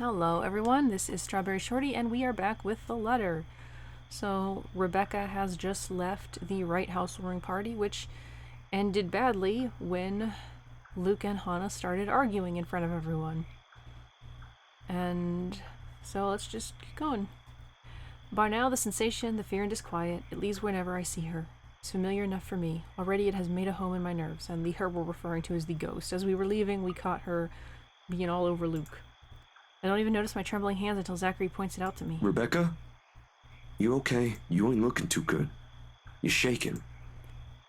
Hello everyone, this is StrawberryShorty and we are back with the letter. So Rebecca has just left the Wright housewarming party, which ended badly when Luke and Hannah started arguing in front of everyone. And so let's just keep going. By now the sensation, the fear and disquiet, it leaves whenever I see her. It's familiar enough for me. Already it has made a home in my nerves, and the her we're referring to is the ghost. As we were leaving, we caught her being all over Luke. I don't even notice my trembling hands until Zachary points it out to me. Rebecca? You okay? You ain't looking too good. You're shaking.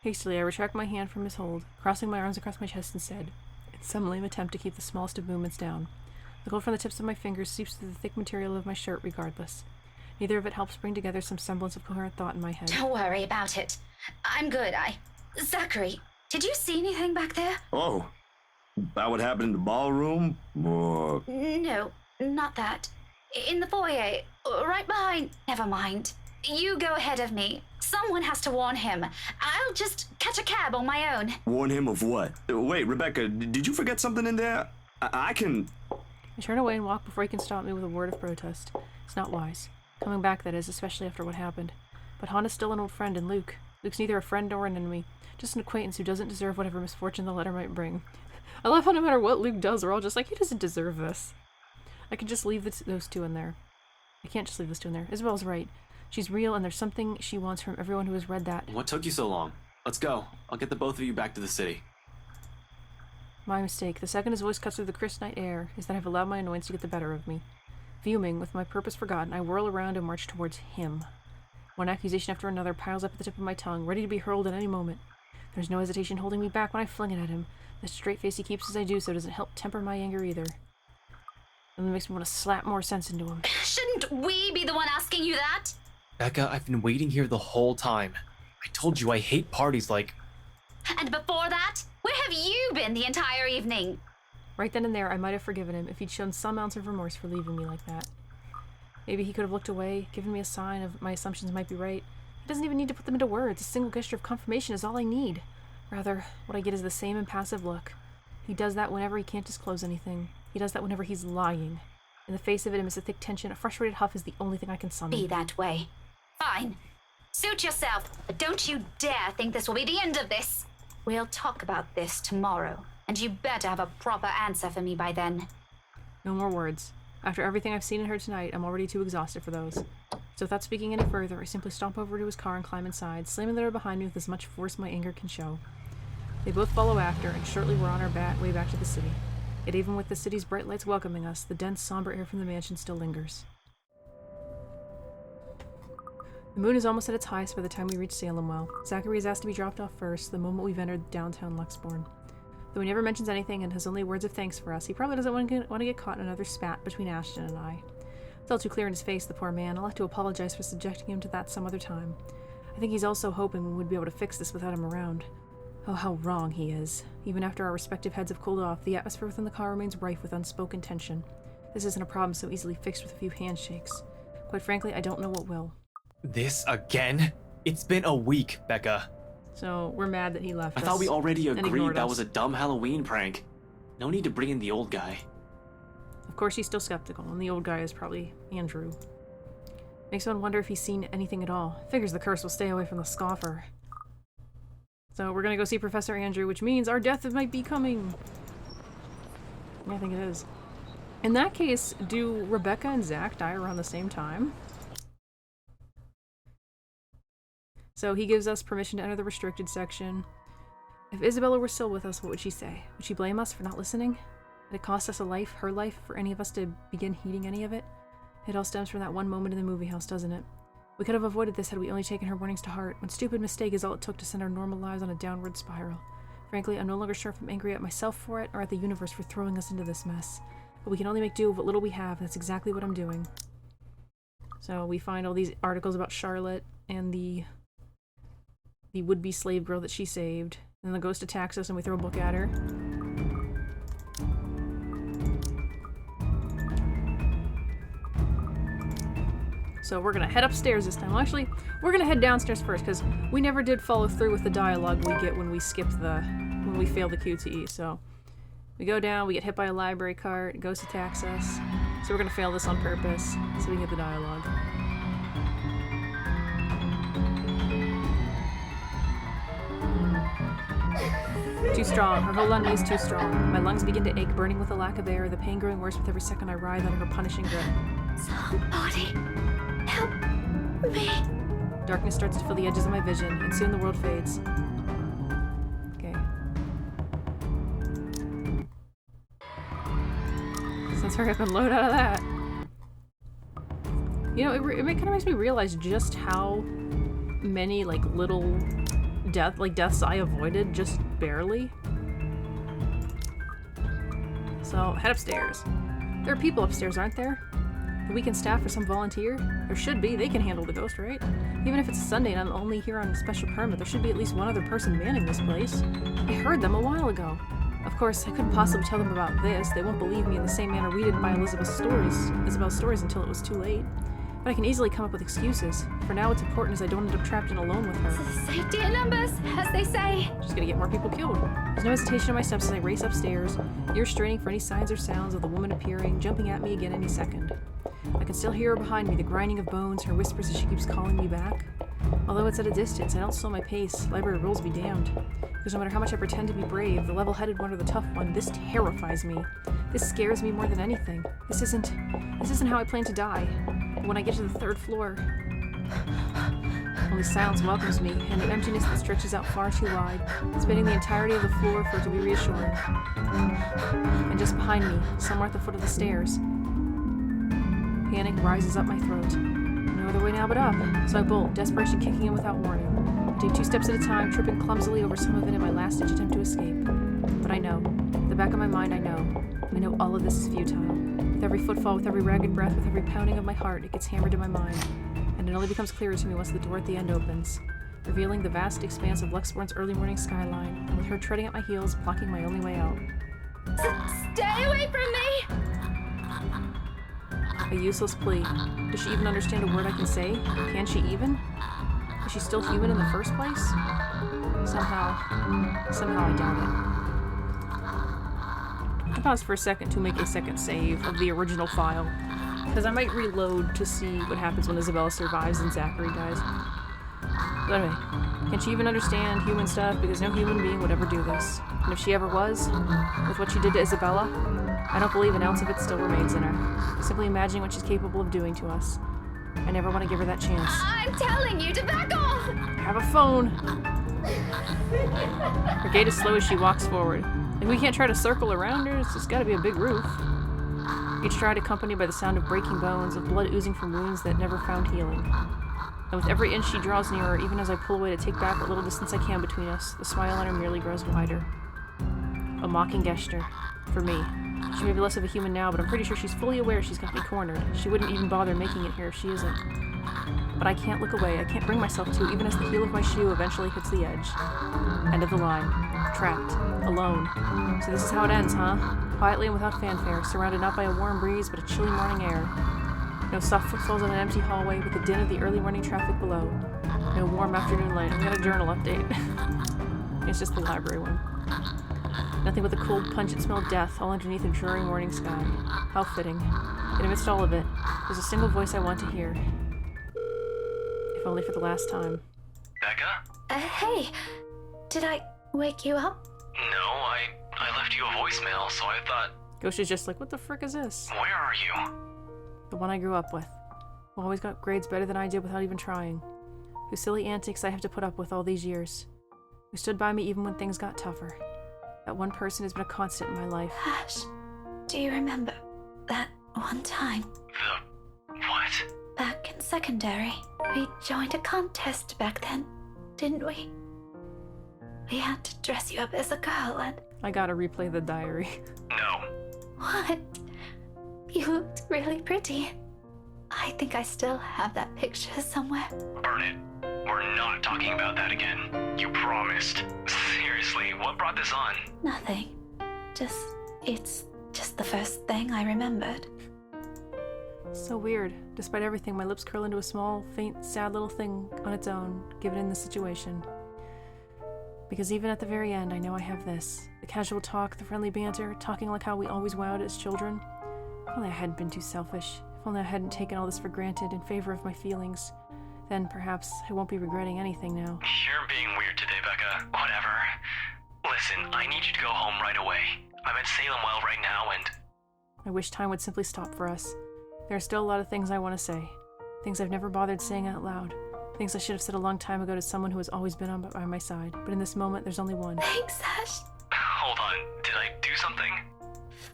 Hastily, I retract my hand from his hold, crossing my arms across my chest and said, in some lame attempt to keep the smallest of movements down. The cold from the tips of my fingers seeps through the thick material of my shirt regardless. Neither of it helps bring together some semblance of coherent thought in my head. Don't worry about it. I'm good. Zachary, did you see anything back there? Oh, about what happened in the ballroom? Or... No, not that. In the foyer, right behind... Never mind. You go ahead of me. Someone has to warn him. I'll just catch a cab on my own. Warn him of what? Wait, Rebecca, did you forget something in there? I can... I turn away and walk before he can stop me with a word of protest. It's not wise. Coming back, that is, especially after what happened. But Hannah's still an old friend, and Luke's neither a friend nor an enemy. Just an acquaintance who doesn't deserve whatever misfortune the letter might bring. I love how no matter what Luke does, we're all just like, he doesn't deserve this. I can just leave those two in there. I can't just leave those two in there. Isabel's right. She's real, and there's something she wants from everyone who has read that. What took you so long? Let's go. I'll get the both of you back to the city. My mistake, the second his voice cuts through the crisp night air, is that I've allowed my annoyance to get the better of me. Fuming, with my purpose forgotten, I whirl around and march towards him. One accusation after another piles up at the tip of my tongue, ready to be hurled at any moment. There's no hesitation holding me back when I fling it at him. The straight face he keeps as I do so doesn't help temper my anger either. And it makes me want to slap more sense into him. Shouldn't we be the one asking you that? Becca, I've been waiting here the whole time. I told you I hate parties like... And before that, where have you been the entire evening? Right then and there, I might have forgiven him if he'd shown some ounce of remorse for leaving me like that. Maybe he could have looked away, given me a sign of my assumptions might be right. He doesn't even need to put them into words. A single gesture of confirmation is all I need. Rather, what I get is the same impassive look. He does that whenever he can't disclose anything. He does that whenever he's lying. In the face of it, amidst a thick tension, a frustrated huff is the only thing I can summon. Be that way. Fine. Suit yourself, but don't you dare think this will be the end of this. We'll talk about this tomorrow, and you better have a proper answer for me by then. No more words. After everything I've seen and heard tonight, I'm already too exhausted for those. So without speaking any further, I simply stomp over to his car and climb inside, slamming the door behind me with as much force my anger can show. They both follow after, and shortly we're on our way back to the city. Yet even with the city's bright lights welcoming us, the dense, somber air from the mansion still lingers. The moon is almost at its highest by the time we reach Salemwell. Zachary is asked to be dropped off first, the moment we've entered downtown Luxbourne. Though he never mentions anything and has only words of thanks for us, he probably doesn't want to get caught in another spat between Ashton and I. It's all too clear in his face, the poor man. I'll have to apologize for subjecting him to that some other time. I think he's also hoping we would be able to fix this without him around. Oh, how wrong he is. Even after our respective heads have cooled off, the atmosphere within the car remains rife with unspoken tension. This isn't a problem so easily fixed with a few handshakes. Quite frankly, I don't know what will. This again? It's been a week, Becca. So, we're mad that he left us. I thought we already and agreed ignored that us. was a dumb Halloween prank. No need to bring in the old guy. Of course, he's still skeptical, and the old guy is probably Andrew. Makes one wonder if he's seen anything at all. Figures the curse will stay away from the scoffer. So we're gonna go see Professor Andrew, which means our death might be coming. Yeah, I think it is. In that case, do Rebecca and Zach die around the same time? So he gives us permission to enter the restricted section. If Isabella were still with us, what would she say? Would she blame us for not listening? Had it cost us a life, her life, for any of us to begin heeding any of it? It all stems from that one moment in the movie house, doesn't it? We could have avoided this had we only taken her warnings to heart. One stupid mistake is all it took to send our normal lives on a downward spiral. Frankly, I'm no longer sure if I'm angry at myself for it or at the universe for throwing us into this mess. But we can only make do with what little we have, and that's exactly what I'm doing. So we find all these articles about Charlotte and the would-be slave girl that she saved. And then the ghost attacks us and we throw a book at her. So we're gonna head upstairs this time. Well, actually, we're gonna head downstairs first, because we never did follow through with the dialogue we get when we fail the QTE, so We go down, we get hit by a library cart, ghost attacks us. So we're gonna fail this on purpose, so we can get the dialogue. Too strong. Her hold on me is too strong. My lungs begin to ache, burning with a lack of air, the pain growing worse with every second I writhe under her punishing grip. Somebody help me. Darkness starts to fill the edges of my vision, and soon the world fades. Okay. Let's hurry up and load out of that. You know, it kind of makes me realize just how many, like, little deaths I avoided just barely. So, head upstairs. There are people upstairs, aren't there? The weekend staff or some volunteer? There should be. They can handle the ghost, right? Even if it's a Sunday and I'm only here on a special permit, there should be at least one other person manning this place. I heard them a while ago. Of course, I couldn't possibly tell them about this. They won't believe me in the same manner we didn't buy Isabel's stories until it was too late. But I can easily come up with excuses. For now, what's important is I don't end up trapped and alone with her. Safety in numbers, as they say. Just gonna get more people killed. There's no hesitation in my steps as I race upstairs, ears straining for any signs or sounds of the woman appearing, jumping at me again any second. I can still hear her behind me, the grinding of bones, her whispers as she keeps calling me back. Although it's at a distance, I don't slow my pace. Library rules be damned. Because no matter how much I pretend to be brave, the level-headed one or the tough one, this terrifies me. This scares me more than anything. This isn't how I plan to die. But when I get to the 3rd floor, only silence welcomes me, and an emptiness that stretches out far too wide, spanning the entirety of the floor for it to be reassuring. And just behind me, somewhere at the foot of the stairs, panic rises up my throat. No other way now but up, so I bolt, desperation kicking in without warning. I take 2 steps at a time, tripping clumsily over some of it in my last-ditch attempt to escape. But I know. At the back of my mind, I know all of this is futile. With every footfall, with every ragged breath, with every pounding of my heart, it gets hammered in my mind. And it only becomes clearer to me once the door at the end opens, revealing the vast expanse of Luxborn's early morning skyline, and with her treading at my heels, blocking my only way out. Stay away from me! A useless plea. Does she even understand a word I can say? Can she even? Is she still human in the first place? Somehow I doubt it. I pause for a second to make a second save of the original file, because I might reload to see what happens when Isabella survives and Zachary dies. But anyway, can she even understand human stuff? Because no human being would ever do this. And if she ever was, with what she did to Isabella, I don't believe an ounce of it still remains in her. Simply imagining what she's capable of doing to us. I never want to give her that chance. I'm telling you to back off! I have a phone! Her gait is slow as she walks forward. Like, we can't try to circle around her, it's just gotta be a big roof. Each stride accompanied by the sound of breaking bones, of blood oozing from wounds that never found healing. And with every inch she draws nearer, even as I pull away to take back what little distance I can between us, the smile on her merely grows wider. A mocking gesture. For me. She may be less of a human now, but I'm pretty sure she's fully aware she's got me cornered. She wouldn't even bother making it here if she isn't. But I can't look away. I can't bring myself to, even as the heel of my shoe eventually hits the edge. End of the line. Trapped. Alone. So this is how it ends, huh? Quietly and without fanfare, surrounded not by a warm breeze, but a chilly morning air. No soft footfalls on an empty hallway with the din of the early morning traffic below. No warm afternoon light. I've got a journal update. It's just the library one. Nothing but the cold, pungent smell of death, all underneath a dreary morning sky. How fitting. Yet amidst all of it, there's a single voice I want to hear. If only for the last time. Becca? Hey, did I wake you up? No, I left you a voicemail, so I thought... Ghost is just like, what the frick is this? Where are you? The one I grew up with. Who always got grades better than I did without even trying. Whose silly antics I have to put up with all these years. Who stood by me even when things got tougher. That one person has been a constant in my life. Ash, do you remember that one time? The... what? Back in secondary, we joined a contest back then, didn't we? We had to dress you up as a girl and... I gotta replay the diary. No. What? You looked really pretty. I think I still have that picture somewhere. Burn it. We're not talking about that again. You promised. Seriously, what brought this on? Nothing. It's just the first thing I remembered. So weird. Despite everything, my lips curl into a small, faint, sad little thing on its own, given in the situation. Because even at the very end, I know I have this. The casual talk, the friendly banter, talking like how we always wowed as children. If only I hadn't been too selfish. If only I hadn't taken all this for granted in favor of my feelings. Then perhaps I won't be regretting anything now. You're being weird today, Becca. Whatever. Listen, I need you to go home right away. I'm at Salem Well right now and... I wish time would simply stop for us. There are still a lot of things I want to say. Things I've never bothered saying out loud. Things I should have said a long time ago to someone who has always been by my side. But in this moment, there's only one. Thanks, Ash, Hold on, did I do something?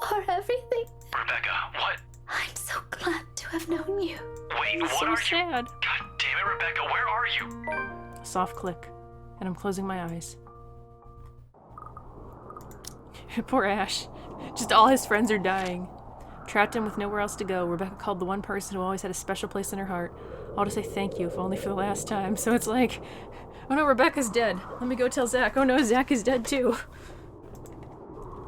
for everything. Rebecca, what? I'm so glad to have known you. Wait, It's what so are sad. you? God damn it, Rebecca, where are you? A soft click, and I'm closing my eyes. Poor Ash. Just all his friends are dying. Trapped in with nowhere else to go, Rebecca called the one person who always had a special place in her heart. All to say thank you, if only for the last time. So it's like, oh no, Rebecca's dead. Let me go tell Zach. Oh no, Zach is dead too.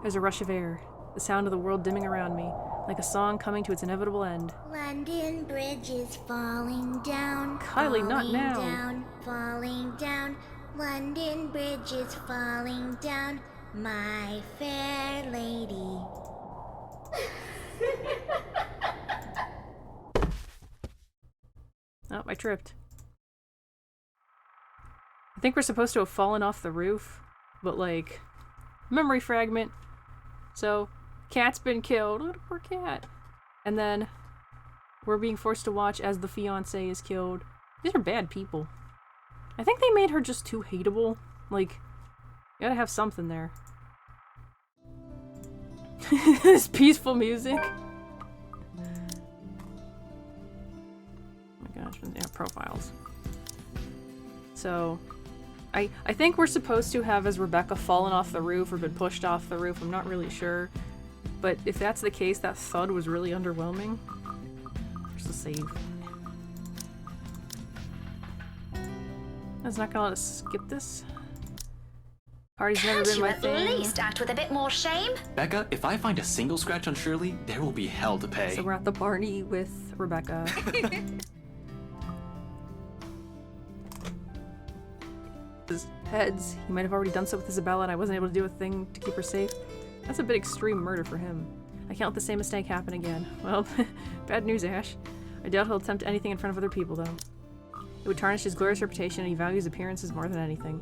There's a rush of air, the sound of the world dimming around me, like a song coming to its inevitable end. London Bridge is falling down. Kylie, not falling now. Down, falling down. London Bridge is falling down. My fair lady. Oh, I tripped. I think we're supposed to have fallen off the roof, but like, memory fragment. So, cat's been killed. Oh, poor cat. And then we're being forced to watch as the fiance is killed. These are bad people. I think they made her just too hateable. Like, you gotta have something there. This peaceful music. Oh my gosh, yeah, profiles. So, I think we're supposed to have as Rebecca fallen off the roof or been pushed off the roof. I'm not really sure. But if that's the case, that thud was really underwhelming. There's a save. That's not gonna let us skip this. Party's never Can't been you my at thing. least act with a bit more shame? Becca, if I find a single scratch on Shirley, there will be hell to pay. So we're at the party with Rebecca. His heads. He might have already done so with Isabella and I wasn't able to do a thing to keep her safe. That's a bit extreme murder for him. I can't let the same mistake happen again. Well, bad news, Ash. I doubt he'll attempt anything in front of other people, though. It would tarnish his glorious reputation and he values appearances more than anything.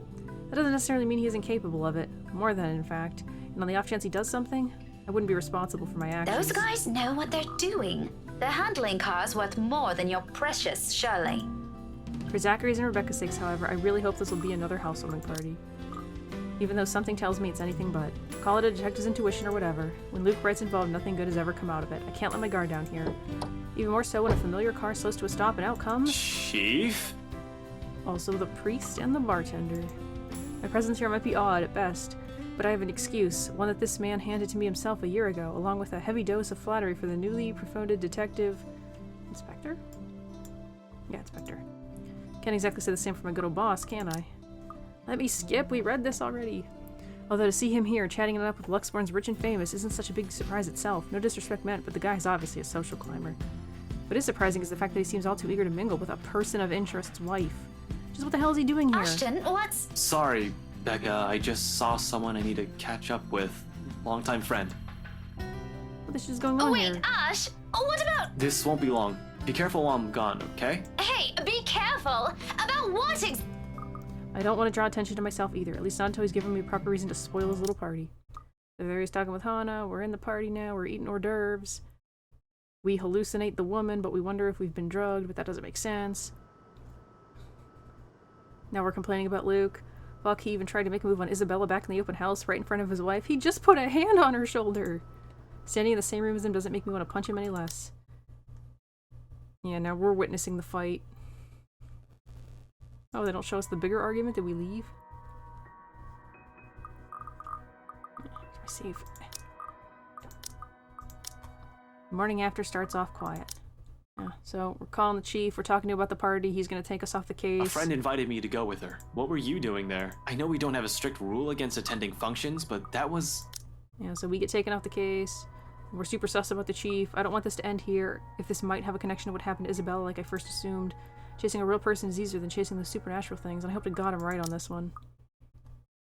That doesn't necessarily mean he isn't capable of it. More than, in fact. And on the off chance he does something, I wouldn't be responsible for my actions. Those guys know what they're doing. They're handling cars worth more than your precious Shirley. For Zachary's and Rebecca's sakes, however, I really hope this will be another housewarming party. Even though something tells me it's anything but. Call it a detective's intuition or whatever. When Luke Wright's involved, nothing good has ever come out of it. I can't let my guard down here. Even more so when a familiar car slows to a stop and out comes... Chief? Also the priest and the bartender. My presence here might be odd at best, but I have an excuse, one that this man handed to me himself a year ago, along with a heavy dose of flattery for the newly promoted detective... Inspector? Yeah, Inspector. Can't exactly say the same for my good old boss, can I? Let me skip, we read this already. Although to see him here, chatting it up with Luxborn's rich and famous isn't such a big surprise itself. No disrespect meant, but the guy's obviously a social climber. What is surprising is the fact that he seems all too eager to mingle with a person of interest's wife. Just what the hell is he doing here? Ashton, what's... Sorry, Becca, I just saw someone I need to catch up with. Longtime friend. What is just going on Oh, wait, here? Ash! What about... This won't be long. Be careful while I'm gone, okay? Hey, be careful! About what I don't want to draw attention to myself either, at least not until he's given me a proper reason to spoil his little party. So there he's talking with Hana, we're in the party now, we're eating hors d'oeuvres. We hallucinate the woman, but we wonder if we've been drugged, but that doesn't make sense. Now we're complaining about Luke. Fuck, he even tried to make a move on Isabella back in the open house, right in front of his wife. He just put a hand on her shoulder! Standing in the same room as him doesn't make me want to punch him any less. Yeah, now we're witnessing the fight. Oh, they don't show us the bigger argument? Did we leave? Save. The morning after starts off quiet. Yeah, so we're calling the chief, we're talking to him about the party, he's gonna take us off the case. A friend invited me to go with her. What were you doing there? I know we don't have a strict rule against attending functions, but that was... Yeah, so we get taken off the case. We're super sus about the chief. I don't want this to end here, if this might have a connection to what happened to Isabella like I first assumed. Chasing a real person is easier than chasing the supernatural things, and I hope to God I'm right on this one.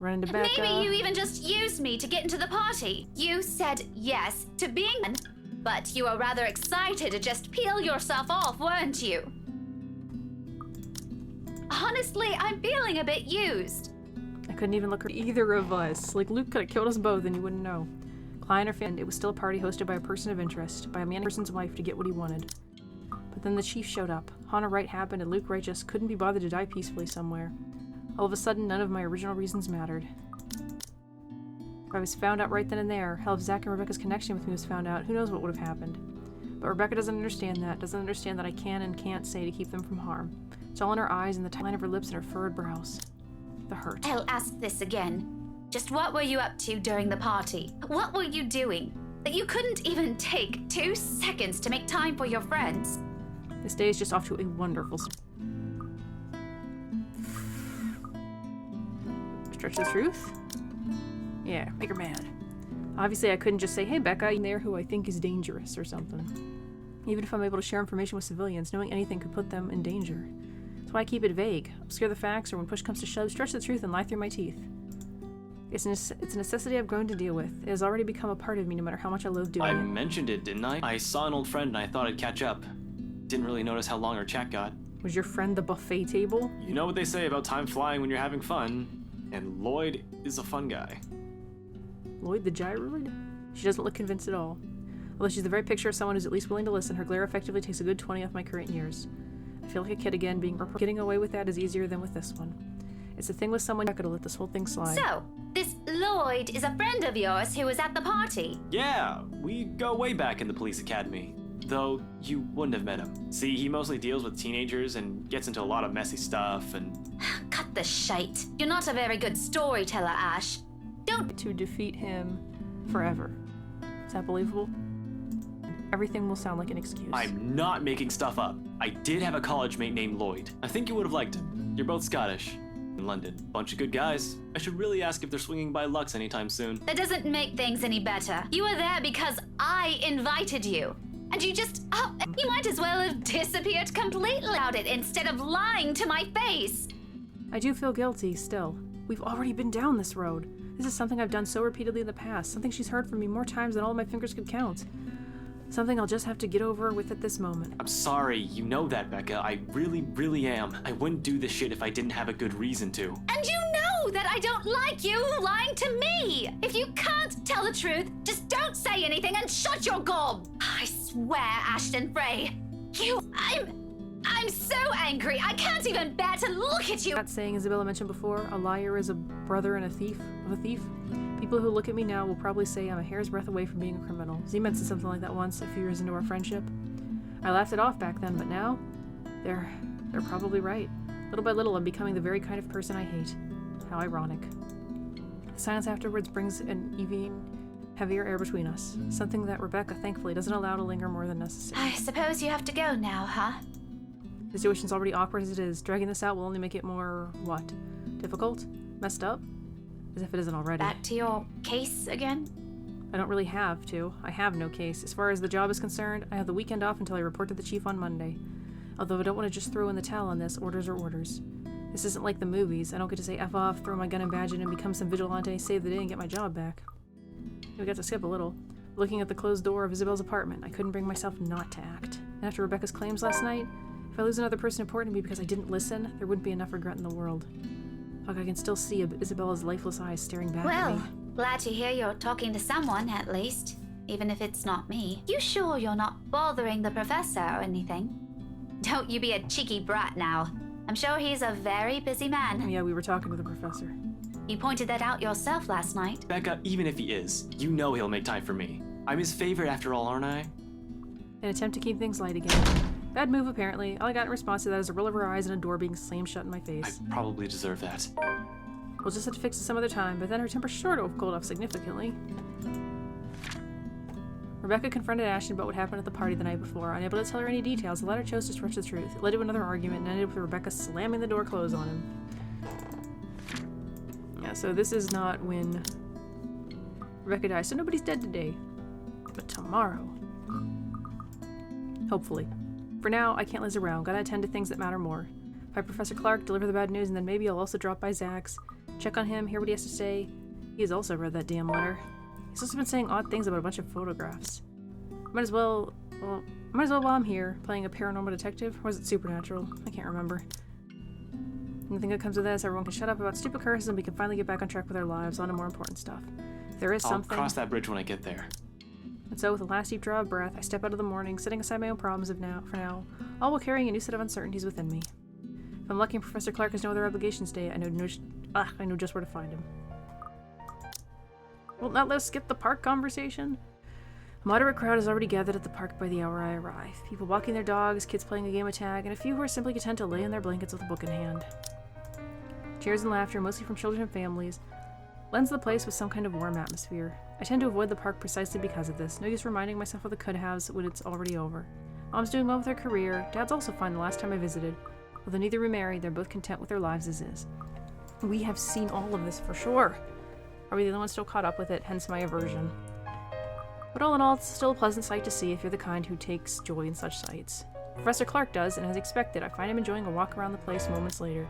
Run into Becca. Maybe you even just used me to get into the party. You said yes to being one, but you were rather excited to just peel yourself off, weren't you? Honestly, I'm feeling a bit used. I couldn't even look at either of us. Like, Luke could have killed us both and you wouldn't know. Klein or Finn, it was still a party hosted by a person of interest, by a man person's wife to get what he wanted. But then the chief showed up. Hannah Wright happened and Luke Wright just couldn't be bothered to die peacefully somewhere. All of a sudden, none of my original reasons mattered. If I was found out right then and there, hell, if Zach and Rebecca's connection with me was found out, who knows what would have happened. But Rebecca doesn't understand that I can and can't say to keep them from harm. It's all in her eyes and the line of her lips and her furrowed brows. The hurt. I'll ask this again. Just what were you up to during the party? What were you doing? That you couldn't even take 2 seconds to make time for your friends? This day is just off to a wonderful stretch the truth? Yeah, make her mad. Obviously, I couldn't just say, hey, Becca, I'm there who I think is dangerous or something. Even if I'm able to share information with civilians, knowing anything could put them in danger. That's why I keep it vague, obscure the facts, or when push comes to shove, stretch the truth and lie through my teeth. It's a necessity I've grown to deal with. It has already become a part of me no matter how much I loathe doing I it. mentioned it, didn't I? I saw an old friend and I thought I'd catch up. Didn't really notice how long our chat got. Was your friend the buffet table? You know what they say about time flying when you're having fun. And Lloyd is a fun guy. Lloyd the gyroid? She doesn't look convinced at all. Although she's the very picture of someone who's at least willing to listen, her glare effectively takes a good 20 off my current years. I feel like a kid again, getting away with that is easier than with this one. It's the thing with someone I could have let this whole thing slide. So, this Lloyd is a friend of yours who was at the party. Yeah, we go way back in the police academy. Though you wouldn't have met him. See, he mostly deals with teenagers and gets into a lot of messy stuff and... Cut the shite. You're not a very good storyteller, Ash. Don't... To defeat him forever. Is that believable? Everything will sound like an excuse. I'm not making stuff up. I did have a college mate named Lloyd. I think you would have liked him. You're both Scottish. In London. Bunch of good guys. I should really ask if they're swinging by Lux anytime soon. That doesn't make things any better. You were there because I invited you. And you just... Oh, you might as well have disappeared completely about it instead of lying to my face. I do feel guilty, still. We've already been down this road. This is something I've done so repeatedly in the past. Something she's heard from me more times than all my fingers could count. Something I'll just have to get over with at this moment. I'm sorry, you know that, Becca. I really, really am. I wouldn't do this shit if I didn't have a good reason to. And you know that I don't like you lying to me. If you can't tell the truth, just don't say anything and shut your gob. I swear, Ashton Frey, I'm so angry. I can't even bear to look at you. That saying Isabella mentioned before, a liar is a brother and a thief of a thief. People who look at me now will probably say I'm a hair's breadth away from being a criminal. Z-Man said something like that once, a few years into our friendship. I laughed it off back then, but now, they're probably right. Little by little, I'm becoming the very kind of person I hate. How ironic. The silence afterwards brings an even heavier air between us. Something that Rebecca, thankfully, doesn't allow to linger more than necessary. I suppose you have to go now, huh? The situation's already awkward as it is. Dragging this out will only make it more, what? Difficult? Messed up? As if it isn't already. Back to your case again? I don't really have to. I have no case. As far as the job is concerned, I have the weekend off until I report to the chief on Monday. Although I don't want to just throw in the towel on this, orders are orders. This isn't like the movies. I don't get to say F off, throw my gun and badge in, and become some vigilante, save the day, and get my job back. We got to skip a little. Looking at the closed door of Isabel's apartment, I couldn't bring myself not to act. And after Rebecca's claims last night, if I lose another person important to me because I didn't listen, there wouldn't be enough regret in the world. Fuck, I can still see Isabella's lifeless eyes staring back at me. Well, glad to hear you're talking to someone, at least. Even if it's not me. You sure you're not bothering the professor or anything? Don't you be a cheeky brat now. I'm sure he's a very busy man. Yeah, we were talking to the professor. You pointed that out yourself last night. Becca, even if he is, you know he'll make time for me. I'm his favorite after all, aren't I? An attempt to keep things light again. Bad move, apparently. All I got in response to that is a roll of her eyes and a door being slammed shut in my I face. probably deserve that. We'll just have to fix it some other time, but then her temper sort of cooled off significantly. Rebecca confronted Ashton about what happened at the party the night before. Unable to tell her any details, the latter chose to stretch the truth. It led to another argument and ended with Rebecca slamming the door closed on him. Yeah, so this is not when Rebecca dies, so nobody's dead today. But tomorrow. Hopefully. For now, I can't laze around. Gotta attend to things that matter more. Find Professor Clark, deliver the bad news, and then maybe I'll also drop by Zach's. check on him, hear what he has to say. He has also read that damn letter. He's also been saying odd things about a bunch of photographs. Might as well while I'm here, playing a paranormal detective, or was it supernatural? I can't remember. Nothing good comes of this, everyone can shut up about stupid curses and we can finally get back on track with our lives, on to more important stuff. If there is something... I'll cross that bridge when I get there. And so, with a last deep draw of breath, I step out of the morning, setting aside my own problems for now, all while carrying a new set of uncertainties within me. If I'm lucky and Professor Clark has no other obligations today, I know just where to find him. Well, now let's skip the park conversation. A moderate crowd is already gathered at the park by the hour I arrive. People walking their dogs, kids playing a game of tag, and a few who are simply content to lay in their blankets with a book in hand. Cheers and laughter, mostly from children and families, lends the place with some kind of warm atmosphere. I tend to avoid the park precisely because of this. No use reminding myself of the could-haves when it's already over. Mom's doing well with her career. Dad's also fine the last time I visited. Although neither remarried, they're both content with their lives as is. We have seen all of this for sure. Are we the only ones still caught up with it, hence my aversion? But all in all, it's still a pleasant sight to see if you're the kind who takes joy in such sights. Professor Clark does, and as expected, I find him enjoying a walk around the place moments later.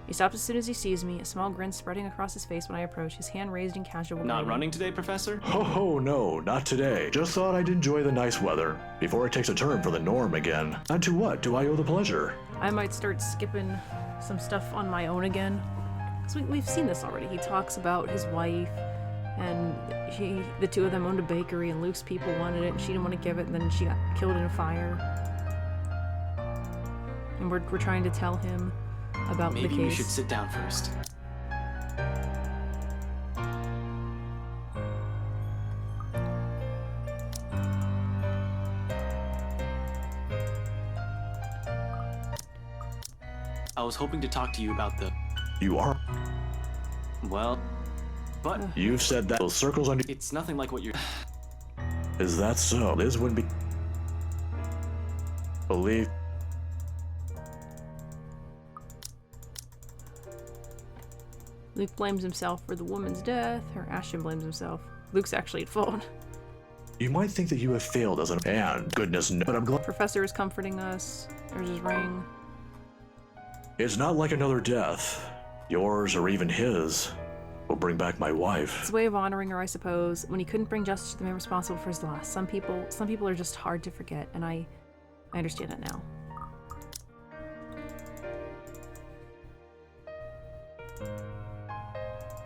He stops as soon as he sees me, a small grin spreading across his face when I approach, his hand raised in casual Not greeting. running today, Professor? Oh, no, not today. Just thought I'd enjoy the nice weather before it takes a turn for the norm again. And to what do I owe the pleasure? I might start skipping some stuff on my own again. Because we've seen this already. He talks about his wife, and the two of them owned a bakery, and Luke's people wanted it, and she didn't want to give it, and then she got killed in a fire. And we're trying to tell him about the case. Maybe we should sit down first. I was hoping to talk to you about the... You are? Well, but... You've said that. Those circles on you... It's nothing like what you're... Is that so? Liz wouldn't be... Believe... Luke blames himself for the woman's death, or Ashton blames himself. Luke's actually at fault. You might think that you have failed as an... And, goodness no... But I'm glad... Professor is comforting us. There's his ring. It's not like another death. Yours, or even his, will bring back my wife. It's a way of honoring her, I suppose, when he couldn't bring justice to the man responsible for his loss. Some people are just hard to forget, and I understand it now.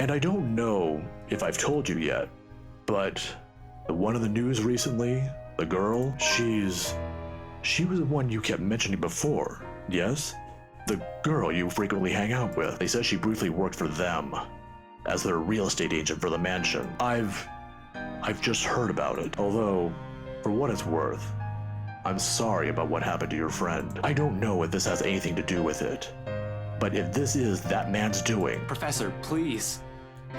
And I don't know if I've told you yet, but the one in the news recently, the girl, she was the one you kept mentioning before, yes? The girl you frequently hang out with. They said she briefly worked for them as their real estate agent for the mansion. I've just heard about it, although, for what it's worth, I'm sorry about what happened to your friend. I don't know if this has anything to do with it, but if this is that man's doing... Professor, please.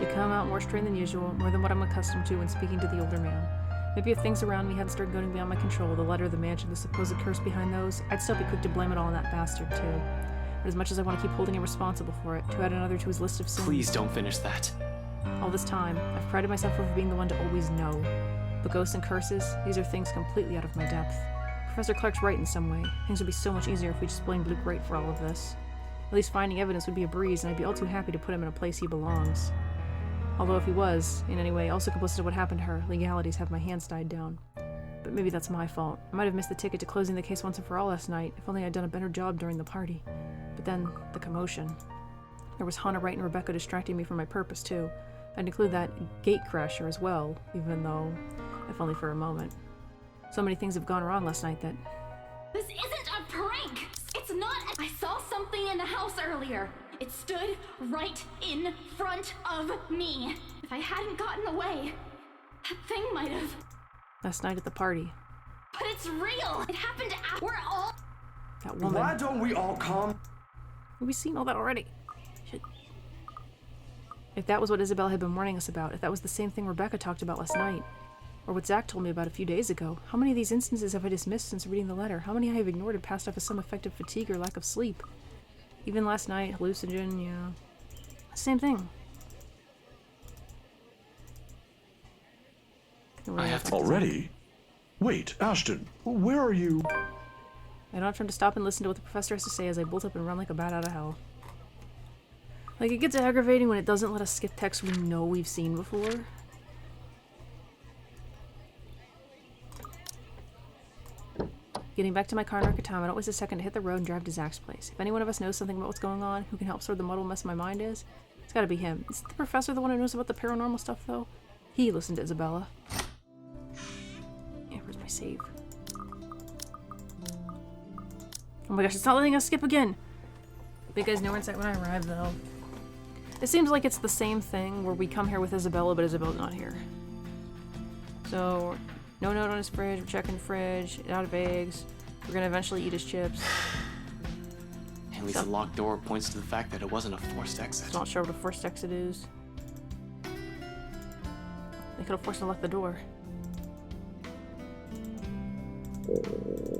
You come out more strained than usual, more than what I'm accustomed to when speaking to the older man. Maybe if things around me hadn't started going beyond my control, the letter, the mansion, the supposed curse behind those, I'd still be quick to blame it all on that bastard, too. But as much as I want to keep holding him responsible for it, to add another to his list of sins... Please don't finish that. All this time, I've prided myself over being the one to always know. But ghosts and curses, these are things completely out of my depth. Professor Clark's right in some way. Things would be so much easier if we just blamed Luke right for all of this. At least finding evidence would be a breeze, and I'd be all too happy to put him in a place he belongs. Although if he was, in any way, also complicit in what happened to her, legalities have my hands tied down. But maybe that's my fault. I might have missed the ticket to closing the case once and for all last night, if only I'd done a better job during the party. But then, the commotion. There was Hannah Wright and Rebecca distracting me from my purpose, too. I'd include that gate crasher as well, even though, if only for a moment. So many things have gone wrong last night that... This isn't a prank! It's not a- I saw something in the house earlier. It stood right in front of me. If I hadn't gotten away, that thing might have... Last night at the party. But it's real! It happened to... We're all... That woman. Why don't we all calm? We've seen all that already. Shit. If that was what Isabel had been warning us about, if that was the same thing Rebecca talked about last night, or what Zach told me about a few days ago, how many of these instances have I dismissed since reading the letter? How many I have ignored and passed off as some effect of fatigue or lack of sleep? Even last night, hallucinogen, yeah. Same thing. I have to... Already? Wait, Ashton, where are you? I don't have time to stop and listen to what the professor has to say as I bolt up and run like a bat out of hell. Like, it gets aggravating when it doesn't let us skip text we know we've seen before. Getting back to my car in Rakatama, it was a second to hit the road and drive to Zach's place. If any one of us knows something about what's going on, who can help sort the muddle mess my mind is, it's gotta be him. Isn't the professor the one who knows about the paranormal stuff, though? He listened to Isabella. Yeah, where's my save? Oh my gosh, it's not letting us skip again! Big guys no insight when I arrive, though. It seems like it's the same thing where we come here with Isabella, but Isabella's not here. So, no note on his fridge, we're checking the fridge, out of eggs. We're gonna eventually eat his chips. At least the locked door points to the fact that it wasn't a forced exit. Not sure what a forced exit is. They could have forced to lock the door.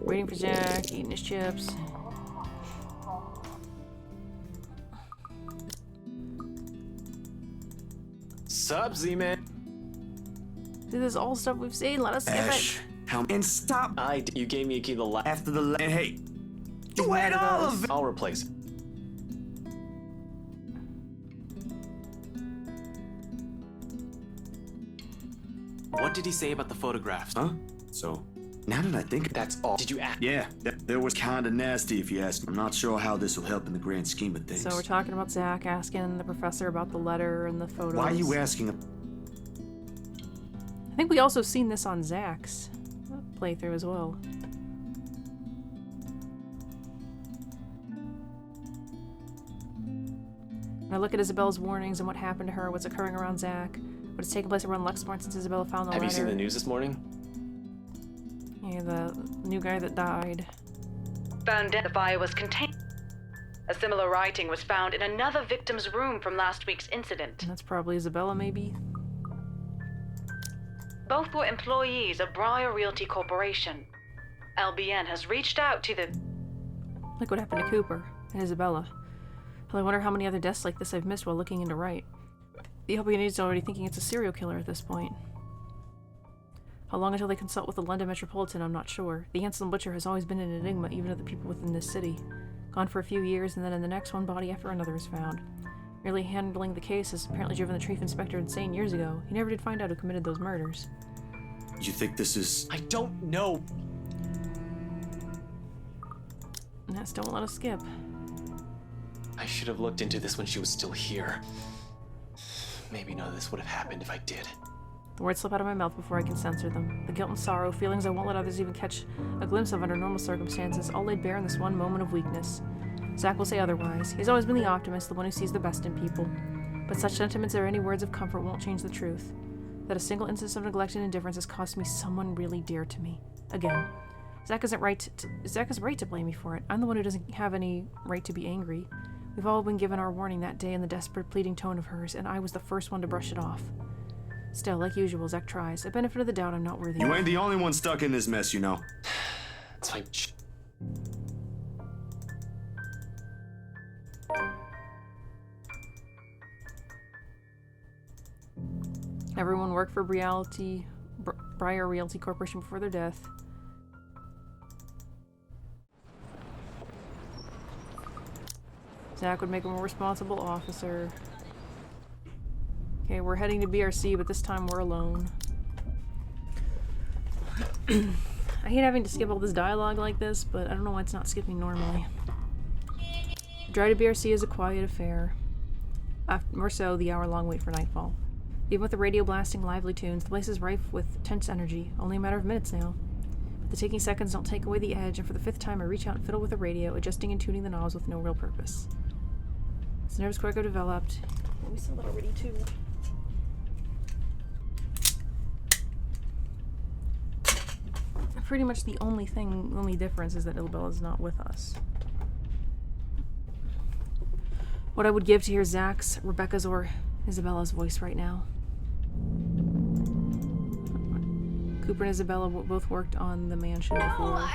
Waiting for Zach, eating his chips. Sup, Z-Man? This is all stuff we've seen, let us skip Ash, it! how and stop You gave me a key to the lab. after the and hey, He's you mad ate at all us. of it. I'll replace it. What did he say about the photographs? Huh? So, now that I think, That's all. Did you ask? yeah, that was kind of nasty if you ask me. I'm not sure how this will help in the grand scheme of things. So we're talking about Zach asking the professor about the letter and the photos. Why are you asking? I think we also seen this on Zach's playthrough as well. When I look at Isabella's warnings and what happened to her, what's occurring around Zach, what has taken place around Luxmore since Isabella found the Have letter. you seen the news this morning? Yeah, the new guy that died. Found dead. The fire was contained. A similar writing was found in another victim's room from last week's incident. And that's probably Isabella, maybe? Both were employees of Briar Realty Corporation. LBN has reached out to the... Look what happened to Cooper and Isabella. Well, I wonder how many other deaths like this I've missed while looking into Wright. The LBN is already thinking it's a serial killer at this point. How long until they consult with the London Metropolitan, I'm not sure. The Anselm Butcher has always been an enigma, even to the people within this city. Gone for a few years, and then in the next one body after another is found. Merely handling the case has apparently driven the chief inspector insane years ago. He never did find out who committed those murders. You think this is? I don't know. And that still won't let us skip. I should have looked into this when she was still here. Maybe none of this would have happened if I did. The words slip out of my mouth before I can censor them. The guilt and sorrow, feelings I won't let others even catch a glimpse of under normal circumstances, all laid bare in this one moment of weakness. Zach will say otherwise. He's always been the optimist, the one who sees the best in people. But such sentiments or any words of comfort won't change the truth. That a single instance of neglect and indifference has cost me someone really dear to me. Again. Zach is right to blame me for it. I'm the one who doesn't have any right to be angry. We've all been given our warning that day in the desperate, pleading tone of hers, and I was the first one to brush it off. Still, like usual, Zach tries. The benefit of the doubt I'm not worthy You of. ain't the only one stuck in this mess, you know. It's like... Everyone worked for Briar Realty Corporation before their death. Zach would make a more responsible officer. Okay, we're heading to BRC, but this time we're alone. I hate having to skip all this dialogue like this, but I don't know why it's not skipping normally. The drive to BRC is a quiet affair. More so, the hour-long wait for nightfall. Even with the radio blasting lively tunes, the place is rife with tense energy. Only a matter of minutes now. But the taking seconds don't take away the edge, and for the 5th time I reach out and fiddle with the radio, adjusting and tuning the knobs with no real purpose. As nerves quick are developed. We saw that already too. Pretty much the only difference is that Isabella's not with us. What I would give to hear Zach's, Rebecca's, or Isabella's voice right now. Cooper and Isabella both worked on the mansion before.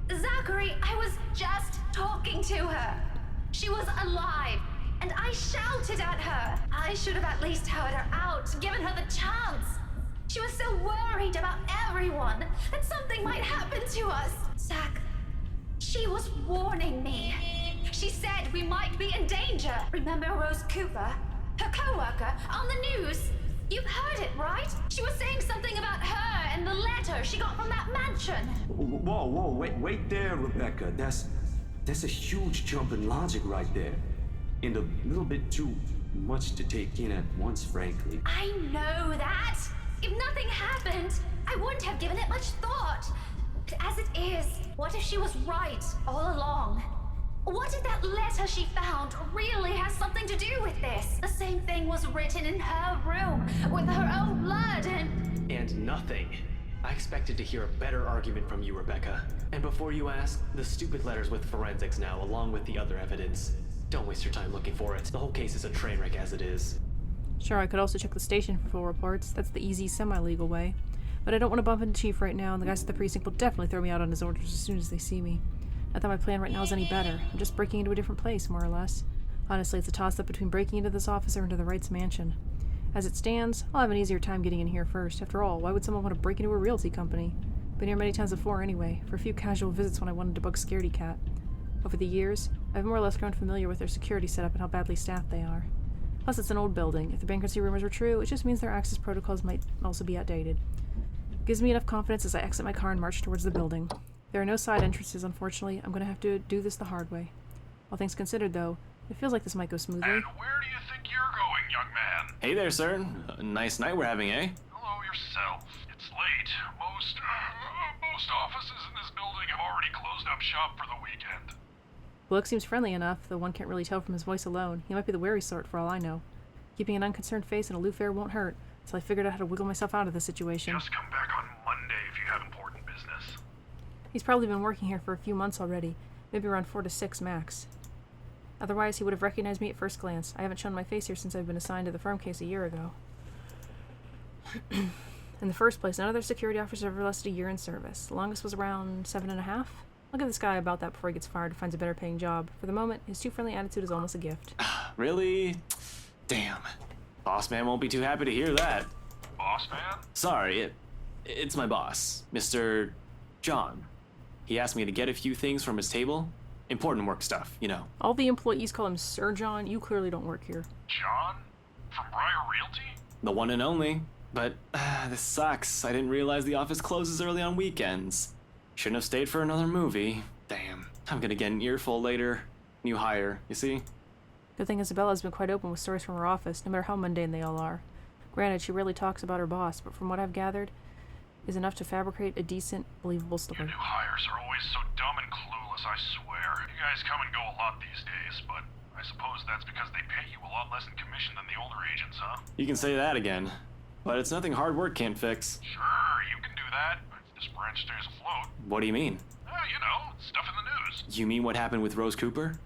Zachary, I was just talking to her. She was alive, and I shouted at her. I should have at least heard her out, given her the chance. She was so worried about everyone, that something might happen to us. Zach, she was warning me. She said we might be in danger. Remember Rose Cooper? Her co-worker on the news? You've heard it, right? She was saying something about her and the letter she got from that mansion. Whoa, wait there, Rebecca. That's a huge jump in logic right there. And a little bit too much to take in at once, frankly. I know that. If nothing happened, I wouldn't have given it much thought. But as it is, what if she was right all along? What if that letter she found really has something to do with this? The same thing was written in her room with her own blood And nothing. I expected to hear a better argument from you, Rebecca. And before you ask, the stupid letter's with forensics now, along with the other evidence. Don't waste your time looking for it. The whole case is a train wreck as it is. Sure, I could also check the station for full reports. That's the easy, semi-legal way. But I don't want to bump into Chief right now, and the guys at the precinct will definitely throw me out on his orders as soon as they see me. Not that my plan right now is any better. I'm just breaking into a different place, more or less. Honestly, it's a toss-up between breaking into this office or into the Wrights' mansion. As it stands, I'll have an easier time getting in here first. After all, why would someone want to break into a realty company? Been here many times before anyway, for a few casual visits when I wanted to bug Scaredy Cat. Over the years, I've more or less grown familiar with their security setup and how badly staffed they are. Plus, it's an old building. If the bankruptcy rumors were true, it just means their access protocols might also be outdated. Gives me enough confidence as I exit my car and march towards the building. There are no side entrances, unfortunately. I'm going to have to do this the hard way. All things considered, though, it feels like this might go smoothly. And where do you think you're going, young man? Hey there, sir. A nice night we're having, eh? Hello yourself. It's late. Most offices in this building have already closed up shop for the weekend. Bloke seems friendly enough, though one can't really tell from his voice alone. He might be the wary sort, for all I know. Keeping an unconcerned face and aloof air won't hurt, so I figured out how to wiggle myself out of the situation. Just come back on Monday if you have important business. He's probably been working here for a few months already, maybe around 4 to 6 max. Otherwise, he would have recognized me at first glance. I haven't shown my face here since I've been assigned to the firm case a year ago. In the first place, none of their security officers ever lasted a year in service. The longest was around 7.5. I'll give this guy about that before he gets fired and finds a better paying job. For the moment, his too friendly attitude is almost a gift. Really? Damn. Boss man won't be too happy to hear that. Boss man? Sorry, it's my boss, Mr. John. He asked me to get a few things from his table. Important work stuff, you know. All the employees call him Sir John. You clearly don't work here. John? From Briar Realty? The one and only. But, this sucks. I didn't realize the office closes early on weekends. Shouldn't have stayed for another movie. Damn. I'm gonna get an earful later. New hire, you see? Good thing Isabella's been quite open with stories from her office, no matter how mundane they all are. Granted, she rarely talks about her boss, but from what I've gathered, is enough to fabricate a decent, believable You story. new hires are always so dumb and clueless, I swear. You guys come and go a lot these days, but I suppose that's because they pay you a lot less in commission than the older agents, huh? You can say that again. But it's nothing hard work can't fix. Sure, you can do that. If this branch stays afloat. What do you mean? You know, stuff in the news. You mean what happened with Rose Cooper?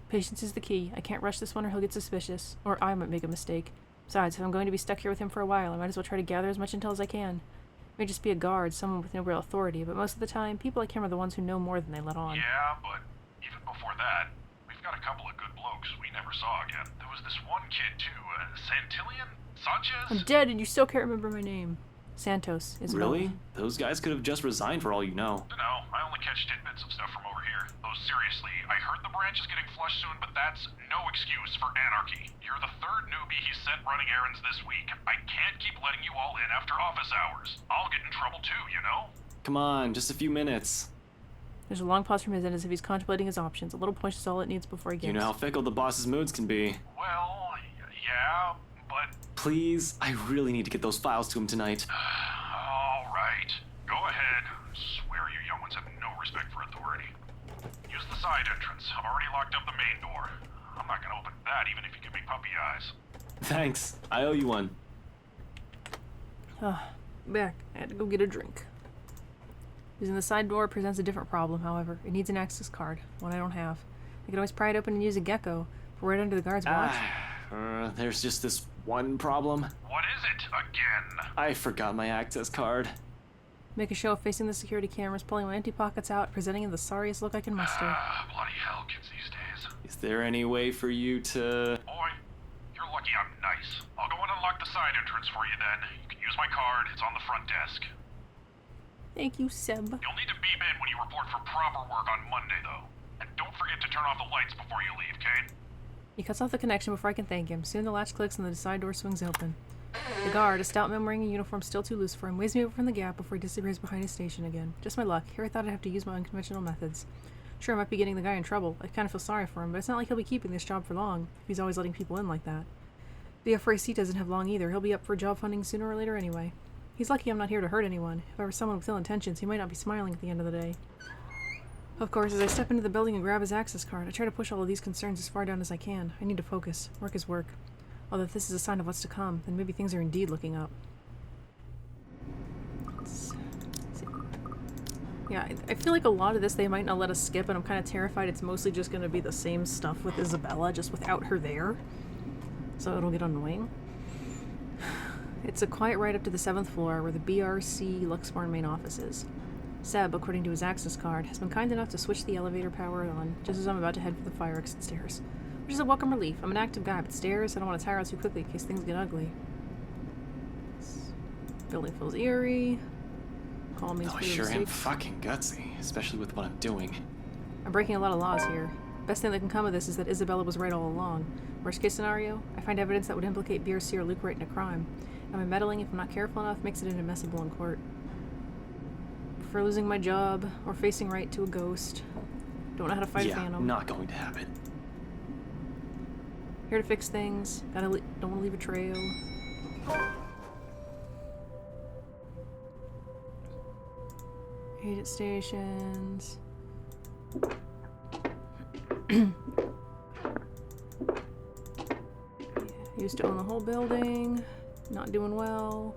Patience is the key. I can't rush this one or he'll get suspicious. Or I might make a mistake. Besides, if I'm going to be stuck here with him for a while, I might as well try to gather as much intel as I can. May just be a guard, someone with no real authority, but most of the time, people like him are the ones who know more than they let on. Yeah, but even before that, we've got a couple of good blokes we never saw again. There was this one kid, too, Santillion? Sanchez? I'm dead and you still can't remember my name. Santos, Isabella. Really? Those guys could have just resigned for all you know. Dunno, I only catch tidbits of stuff from over here. Though seriously, I heard the branch is getting flushed soon, but that's no excuse for anarchy. You're the third newbie he sent running errands this week. I can't keep letting you all in after office hours. I'll get in trouble too, you know? Come on, just a few minutes. There's a long pause from his end as if he's contemplating his options. A little push is all it needs before he gets. You know how fickle the boss's moods can be. Well, yeah, but... Please, I really need to get those files to him tonight. All right. Go ahead. Swear you young ones have no respect for authority. Use the side entrance. I've already locked up the main door. I'm not gonna open that even if you give me puppy eyes. Thanks. I owe you one. Back. I had to go get a drink. Using the side door presents a different problem, however. It needs an access card, one I don't have. I could always pry it open and use a gecko, but right under the guard's watch. There's just this one problem. What is it again? I forgot my access card. Make a show of facing the security cameras, pulling my empty pockets out, presenting in the sorriest look I can muster. Bloody hell, kids these days. Is there any way for you to... Boy, you're lucky I'm nice. I'll go and unlock the side entrance for you then. You can use my card. It's on the front desk. Thank you, Seb. You'll need to beep in when you report for proper work on Monday, though. And don't forget forget to turn off the lights before you leave, Kane. He cuts off the connection before I can thank him. Soon the latch clicks and the side door swings open. The guard, a stout man wearing a uniform still too loose for him, waves me over from the gap before he disappears behind his station again. Just my luck. Here I thought I'd have to use my unconventional methods. Sure, I might be getting the guy in trouble. I kind of feel sorry for him, but it's not like he'll be keeping this job for long, if he's always letting people in like that. The FRC doesn't have long either. He'll be up for job funding sooner or later anyway. He's lucky I'm not here to hurt anyone. If I were someone with ill intentions, he might not be smiling at the end of the day. Of course, as I step into the building and grab his access card, I try to push all of these concerns as far down as I can. I need to focus. Work is work. Although if this is a sign of what's to come, then maybe things are indeed looking up. Let's see. Yeah, I feel like a lot of this they might not let us skip, and I'm kind of terrified it's mostly just going to be the same stuff with Isabella, just without her there. So it'll get annoying. It's a quiet ride up to the 7th floor where the BRC Luxborn main office is. Seb, according to his access card, has been kind enough to switch the elevator power on just as I'm about to head for the fire exit stairs. Which is a welcome relief. I'm an active guy, but stairs, I don't want to tire out too quickly in case things get ugly. This building feels eerie. Call me. I sure am fucking gutsy, especially with what I'm doing. I'm breaking a lot of laws here. Best thing that can come of this is that Isabella was right all along. Worst case scenario, I find evidence that would implicate BRC or Luke Wright in a crime. And my meddling, if I'm not careful enough, makes it inadmissible in court. For losing my job, or facing right to a ghost. Don't know how to fight a phantom. Not going to happen. Here to fix things. Don't want to leave a trail. Agent stations. Yeah, used to own the whole building. Not doing well.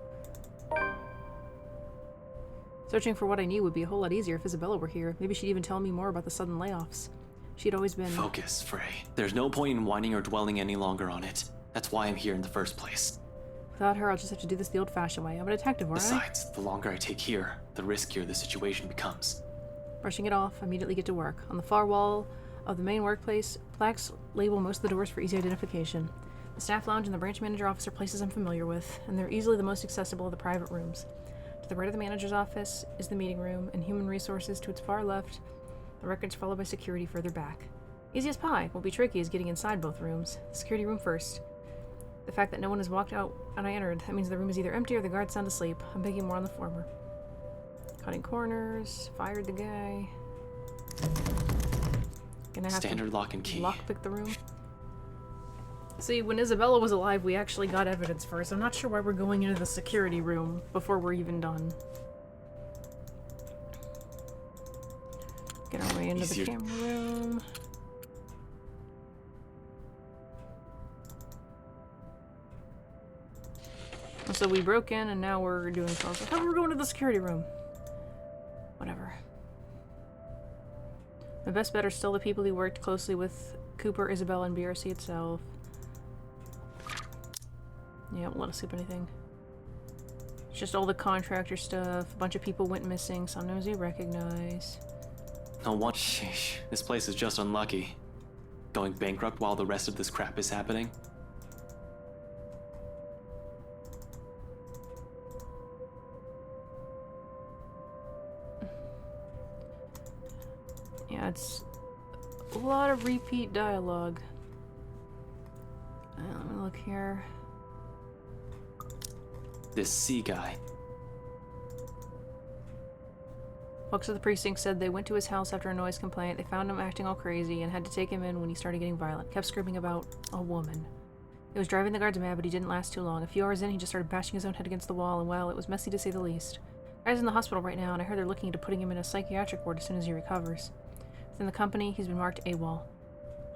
Searching for what I knew would be a whole lot easier if Isabella were here. Maybe she'd even tell me more about the sudden layoffs. She'd always been... Focus, Frey. There's no point in whining or dwelling any longer on it. That's why I'm here in the first place. Without her, I'll just have to do this the old-fashioned way. I'm a detective, aren't I? Besides, the longer I take here, the riskier the situation becomes. Brushing it off, I immediately get to work. On the far wall of the main workplace, plaques label most of the doors for easy identification. The staff lounge and the branch manager office are places I'm familiar with, and they're easily the most accessible of the private rooms. To the right of the manager's office is the meeting room, and human resources to its far left, the records followed by security further back. Easy as pie. Won't be tricky is getting inside both rooms. The security room first. The fact that no one has walked out and I entered, that means the room is either empty or the guard's sound asleep. I'm begging more on the former. Cutting corners, fired the guy. Gonna have Standard to lock and key. Lockpick the room. See, when Isabella was alive, we actually got evidence first. I'm not sure why we're going into the security room before we're even done. Get our way into the camera room. So we broke in and now we're doing calls. I thought we were going to the security room. Whatever. My best bet are still the people he worked closely with, Cooper, Isabella, and BRC itself. Yeah, won't let us skip anything. It's just all the contractor stuff. A bunch of people went missing. Some names we recognize. No one. Sheesh. This place is just unlucky. Going bankrupt while the rest of this crap is happening. Yeah, it's a lot of repeat dialogue. Let me look here. This C guy. Folks at the precinct said they went to his house after a noise complaint. They found him acting all crazy and had to take him in when he started getting violent. Kept screaming about a woman. It was driving the guards mad, but he didn't last too long. A few hours in, he just started bashing his own head against the wall, and well, it was messy to say the least. The guy's in the hospital right now, and I heard they're looking into putting him in a psychiatric ward as soon as he recovers. Within the company, he's been marked AWOL.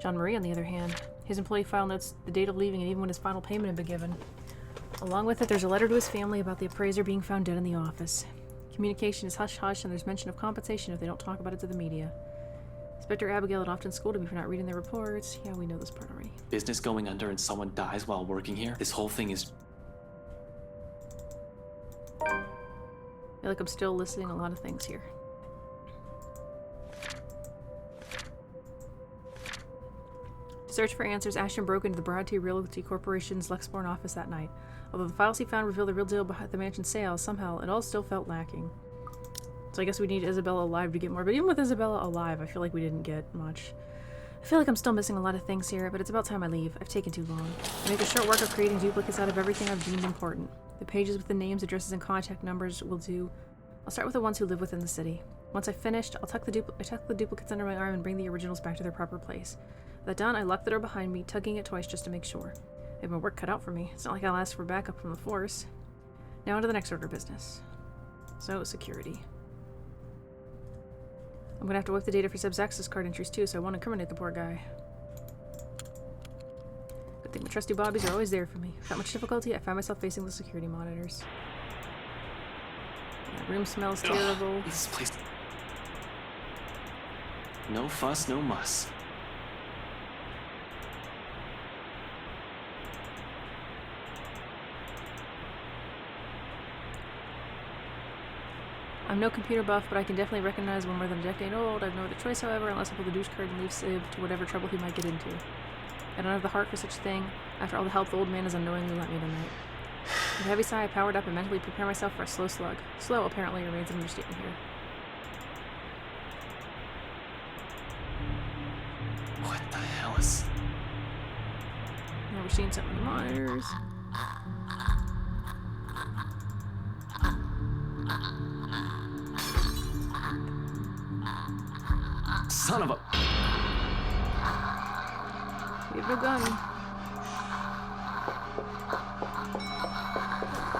Jean Marie, on the other hand, his employee file notes the date of leaving and even when his final payment had been given. Along with it, there's a letter to his family about the appraiser being found dead in the office. Communication is hush-hush, and there's mention of compensation if they don't talk about it to the media. Inspector Abigail had often scolded me for not reading their reports. Yeah, we know this part already. Business going under and someone dies while working here? This whole thing is... I feel like I'm still listening a lot of things here. To search for answers, Ashton broke into the Broadty Realty Corporation's Luxborn office that night. Although the files he found revealed the real deal behind the mansion's sale, somehow it all still felt lacking. So I guess we need Isabella alive to get more, but even with Isabella alive, I feel like we didn't get much. I feel like I'm still missing a lot of things here, but it's about time I leave. I've taken too long. I make a short work of creating duplicates out of everything I've deemed important. The pages with the names, addresses, and contact numbers will do. I'll start with the ones who live within the city. Once I've finished, I'll tuck the duplicates under my arm and bring the originals back to their proper place. With that done, I lock the door behind me, tugging it twice just to make sure. I have my work cut out for me. It's not like I'll ask for backup from the Force. Now on to the next order of business. So, security. I'm gonna have to wipe the data for Seb's access card entries too, so I won't incriminate the poor guy. Good thing my trusty bobbies are always there for me. Without much difficulty, I find myself facing the security monitors. The room smells terrible. This place. No fuss, no muss. I'm no computer buff, but I can definitely recognize one more than a decade old. I've no other choice, however, unless I pull the douche card and leave Sib to whatever trouble he might get into. I don't have the heart for such a thing, after all the help the old man has unknowingly lent me tonight. With a heavy sigh, I powered up and mentally prepare myself for a slow slug. Slow, apparently, remains an understatement here. What the hell is... Now we're seeing something in the monitors. Son of a... We have no gun.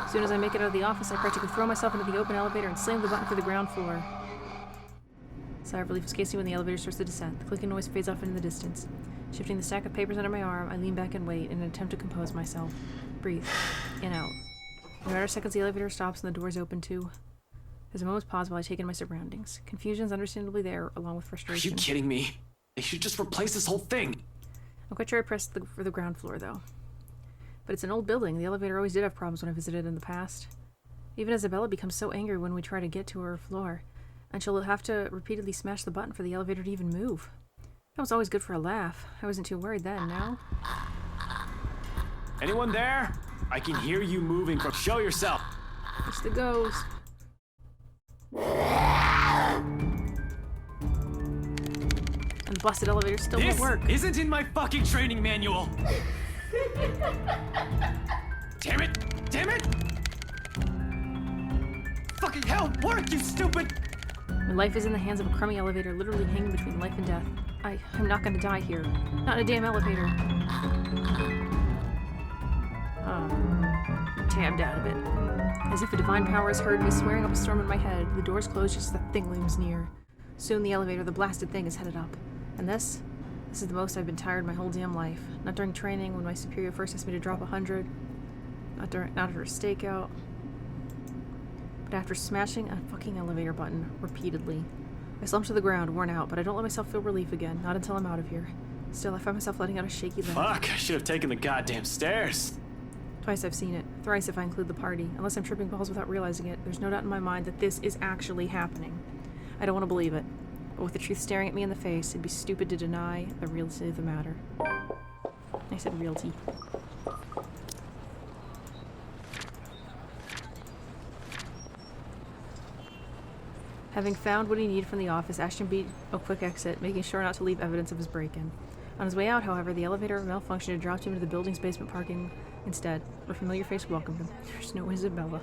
As soon as I make it out of the office, I practically throw myself into the open elevator and slam the button for the ground floor. Sigh of relief escapes me when the elevator starts to descend. The clicking noise fades off into the distance. Shifting the stack of papers under my arm, I lean back and wait in an attempt to compose myself. Breathe. In, out. In a matter of seconds, the elevator stops and the doors open too. There's a moment's pause while I take in my surroundings. Confusion is understandably there, along with frustration. Are you kidding me? They should just replace this whole thing. I'm quite sure I pressed for the ground floor, though. But it's an old building. The elevator always did have problems when I visited in the past. Even Isabella becomes so angry when we try to get to her floor, and she'll have to repeatedly smash the button for the elevator to even move. That was always good for a laugh. I wasn't too worried then, now. Anyone there? I can hear you moving from... Show yourself! It's the ghost. And the busted elevator still won't work. This isn't in my fucking training manual! Damn it! Damn it! Fucking hell! Work, you stupid! My life is in the hands of a crummy elevator, literally hanging between life and death. I'm not gonna die here. Not in a damn elevator. I'm tabbed out of it. As if a divine power has heard me swearing up a storm in my head, the doors close just as the thing looms near. Soon the elevator, the blasted thing, is headed up. And this is the most I've been tired my whole damn life. Not during training, when my superior first asked me to drop 100. Not after a stakeout. But after smashing a fucking elevator button repeatedly. I slump to the ground, worn out, but I don't let myself feel relief again, not until I'm out of here. Still, I find myself letting out a shaky laugh. Fuck, I should have taken the goddamn stairs. Twice I've seen it. Thrice if I include the party. Unless I'm tripping balls without realizing it, there's no doubt in my mind that this is actually happening. I don't want to believe it. But with the truth staring at me in the face, it'd be stupid to deny the reality of the matter. I said realty. Having found what he needed from the office, Ashton beat a quick exit, making sure not to leave evidence of his break-in. On his way out, however, the elevator malfunctioned and dropped him into the building's basement parking instead, where a familiar face welcomed him. There's no Isabella.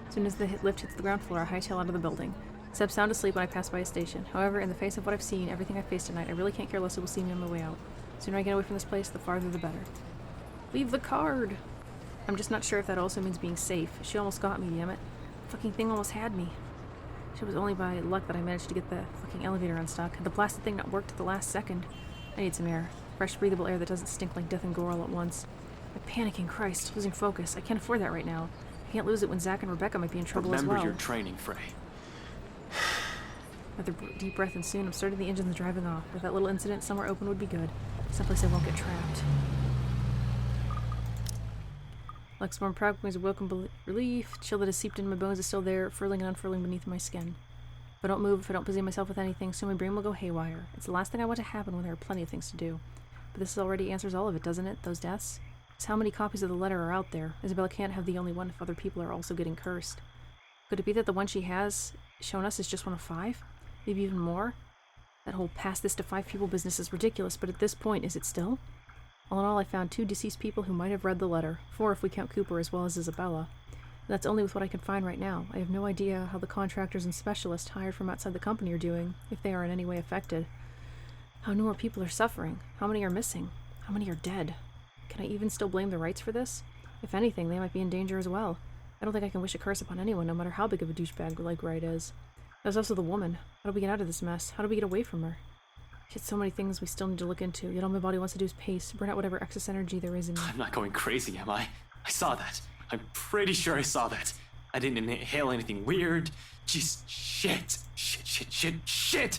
As soon as the lift hits the ground floor, I hightail out of the building. Seb's sound asleep when I pass by his station. However, in the face of what I've seen, everything I've faced tonight, I really can't care less who will see me on my way out. The sooner I get away from this place, the farther the better. Leave the card! I'm just not sure if that also means being safe. She almost got me, damn it. The fucking thing almost had me. It was only by luck that I managed to get the fucking elevator unstuck. Had the blasted thing not worked at the last second. I need some air. Fresh, breathable air that doesn't stink like death and gore all at once. I'm panicking, Christ. Losing focus. I can't afford that right now. I can't lose it when Zach and Rebecca might be in trouble as well. Remember your training, Frey. Another deep breath, and soon I'm starting the engines and driving off. With that little incident, somewhere open would be good. Someplace I won't get trapped. Like warm proud brings a welcome relief. Chill that has seeped into my bones is still there, furling and unfurling beneath my skin. If I don't move, if I don't busy myself with anything, soon my brain will go haywire. It's the last thing I want to happen when there are plenty of things to do. But this already answers all of it, doesn't it? Those deaths? Just how many copies of the letter are out there? Isabella can't have the only one if other people are also getting cursed. Could it be that the one she has shown us is just one of 5? Maybe even more? That whole pass this to 5 people business is ridiculous, but at this point, is it still? All in all, I found 2 deceased people who might have read the letter, 4 if we count Cooper as well as Isabella. And that's only with what I can find right now. I have no idea how the contractors and specialists hired from outside the company are doing, if they are in any way affected. How many more people are suffering? How many are missing? How many are dead? Can I even still blame the Wrights for this? If anything, they might be in danger as well. I don't think I can wish a curse upon anyone, no matter how big of a douchebag like Wright is. There's also the woman. How do we get out of this mess? How do we get away from her? Shit, so many things we still need to look into, yet all my body wants to do is pace, burn out whatever excess energy there is in me. I'm not going crazy, am I? I saw that. I'm pretty sure I saw that. I didn't inhale anything weird. Just shit. Shit.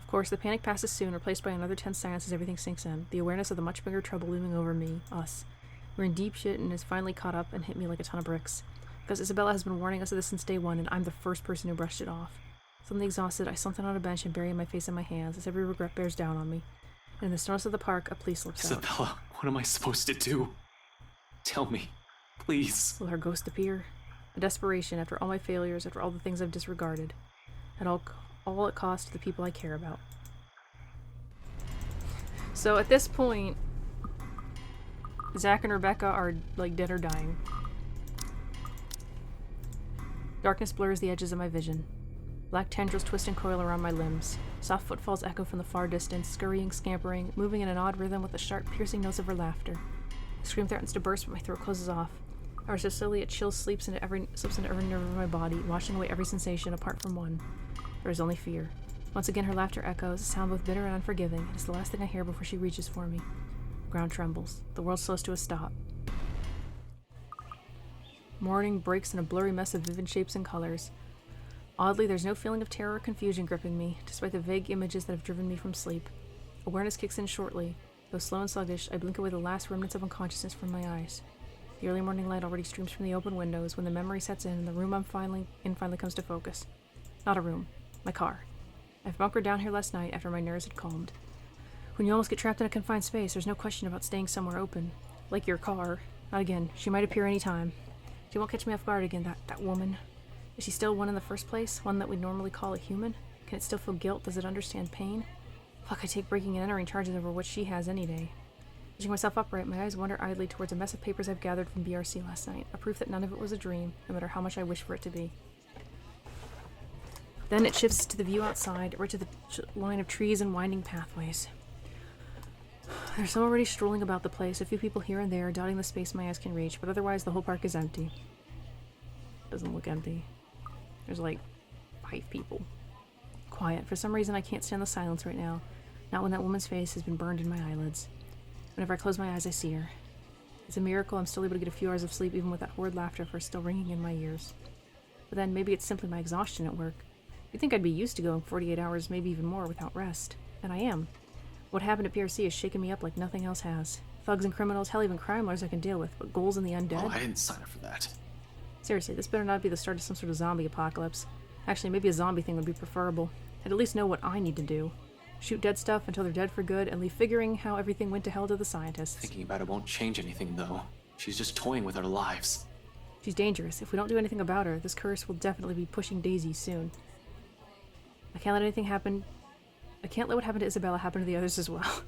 Of course, the panic passes soon, replaced by another tense silence as everything sinks in. The awareness of the much bigger trouble looming over me, us. We're in deep shit and it's finally caught up and hit me like a ton of bricks. Because Isabella has been warning us of this since day 1, and I'm the first person who brushed it off. Suddenly exhausted, I slumped down on a bench and buried my face in my hands as every regret bears down on me. And in the stillness of the park, a police looks out. Isabella, what am I supposed to do? Tell me, please. Will her ghost appear? A desperation after all my failures, after all the things I've disregarded. At all it cost to the people I care about. So at this point, Zach and Rebecca are like dead or dying. Darkness blurs the edges of my vision. Black tendrils twist and coil around my limbs. Soft footfalls echo from the far distance, scurrying, scampering, moving in an odd rhythm with the sharp, piercing notes of her laughter. The scream threatens to burst, but my throat closes off. Ever so slowly, a chill slips into every nerve of my body, washing away every sensation apart from one. There is only fear. Once again, her laughter echoes, a sound both bitter and unforgiving. It is the last thing I hear before she reaches for me. The ground trembles. The world slows to a stop. Morning breaks in a blurry mess of vivid shapes and colors. Oddly, there's no feeling of terror or confusion gripping me, despite the vague images that have driven me from sleep. Awareness kicks in shortly. Though slow and sluggish, I blink away the last remnants of unconsciousness from my eyes. The early morning light already streams from the open windows when the memory sets in and the room I'm finally comes to focus. Not a room. My car. I've bunkered down here last night after my nerves had calmed. When you almost get trapped in a confined space, there's no question about staying somewhere open. Like your car. Not again. She might appear any time. She won't catch me off guard again, that woman. Is she still one in the first place? One that we'd normally call a human? Can it still feel guilt? Does it understand pain? Fuck, I take breaking and entering charges over what she has any day. Pushing myself upright, my eyes wander idly towards a mess of papers I've gathered from BRC last night, a proof that none of it was a dream, no matter how much I wish for it to be. Then it shifts to the view outside, right to the line of trees and winding pathways. There's some already strolling about the place, a few people here and there, dotting the space my eyes can reach, but otherwise the whole park is empty. Doesn't look empty. There's like 5 people. Quiet. For some reason I can't stand the silence right now, not when that woman's face has been burned in my eyelids. Whenever I close my eyes, I see her. It's a miracle I'm still able to get a few hours of sleep even with that horrid laughter of hers still ringing in my ears. But then maybe it's simply my exhaustion at work. You'd think I'd be used to going 48 hours, maybe even more, without rest. And I am. What happened at PRC has shaken me up like nothing else has. Thugs and criminals, hell, even crime lawyers I can deal with, but ghouls and the undead? Oh, I didn't sign up for that. Seriously, this better not be the start of some sort of zombie apocalypse. Actually, maybe a zombie thing would be preferable. I'd at least know what I need to do. Shoot dead stuff until they're dead for good, and leave figuring how everything went to hell to the scientists. Thinking about it won't change anything, though. She's just toying with our lives. She's dangerous. If we don't do anything about her, this curse will definitely be pushing daisies soon. I can't let anything happen. I can't let what happened to Isabella happen to the others as well.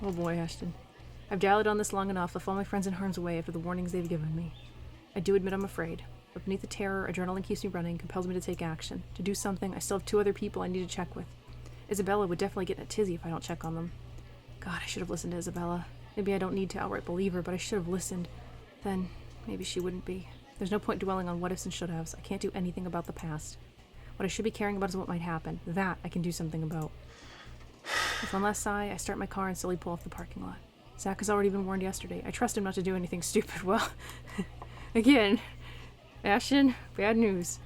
Oh boy, Ashton. I've dallied on this long enough, left all my friends in harm's way after the warnings they've given me. I do admit I'm afraid, but beneath the terror, adrenaline keeps me running, compels me to take action. To do something, I still have 2 other people I need to check with. Isabella would definitely get in a tizzy if I don't check on them. God, I should have listened to Isabella. Maybe I don't need to outright believe her, but I should have listened. Then, maybe she wouldn't be. There's no point dwelling on what-ifs and should-haves. I can't do anything about the past. What I should be caring about is what might happen. That I can do something about. With one last sigh, I start my car and slowly pull off the parking lot. Zach has already been warned yesterday. I trust him not to do anything stupid. Well, again, Ashton, bad news.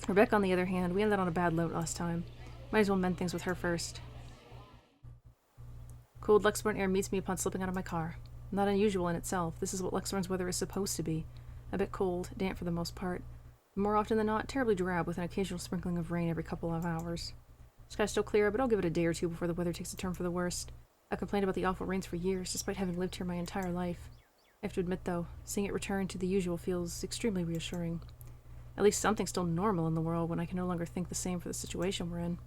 Rebecca, on the other hand, we ended on a bad note last time. Might as well mend things with her first. Cold Luxthorn air meets me upon slipping out of my car. Not unusual in itself. This is what Luxthorn's weather is supposed to be. A bit cold, damp for the most part. More often than not, terribly drab with an occasional sprinkling of rain every couple of hours. Sky's still clear, but I'll give it a day or two before the weather takes a turn for the worst. I've complained about the awful rains for years, despite having lived here my entire life. I have to admit, though, seeing it return to the usual feels extremely reassuring. At least something's still normal in the world when I can no longer think the same for the situation we're in.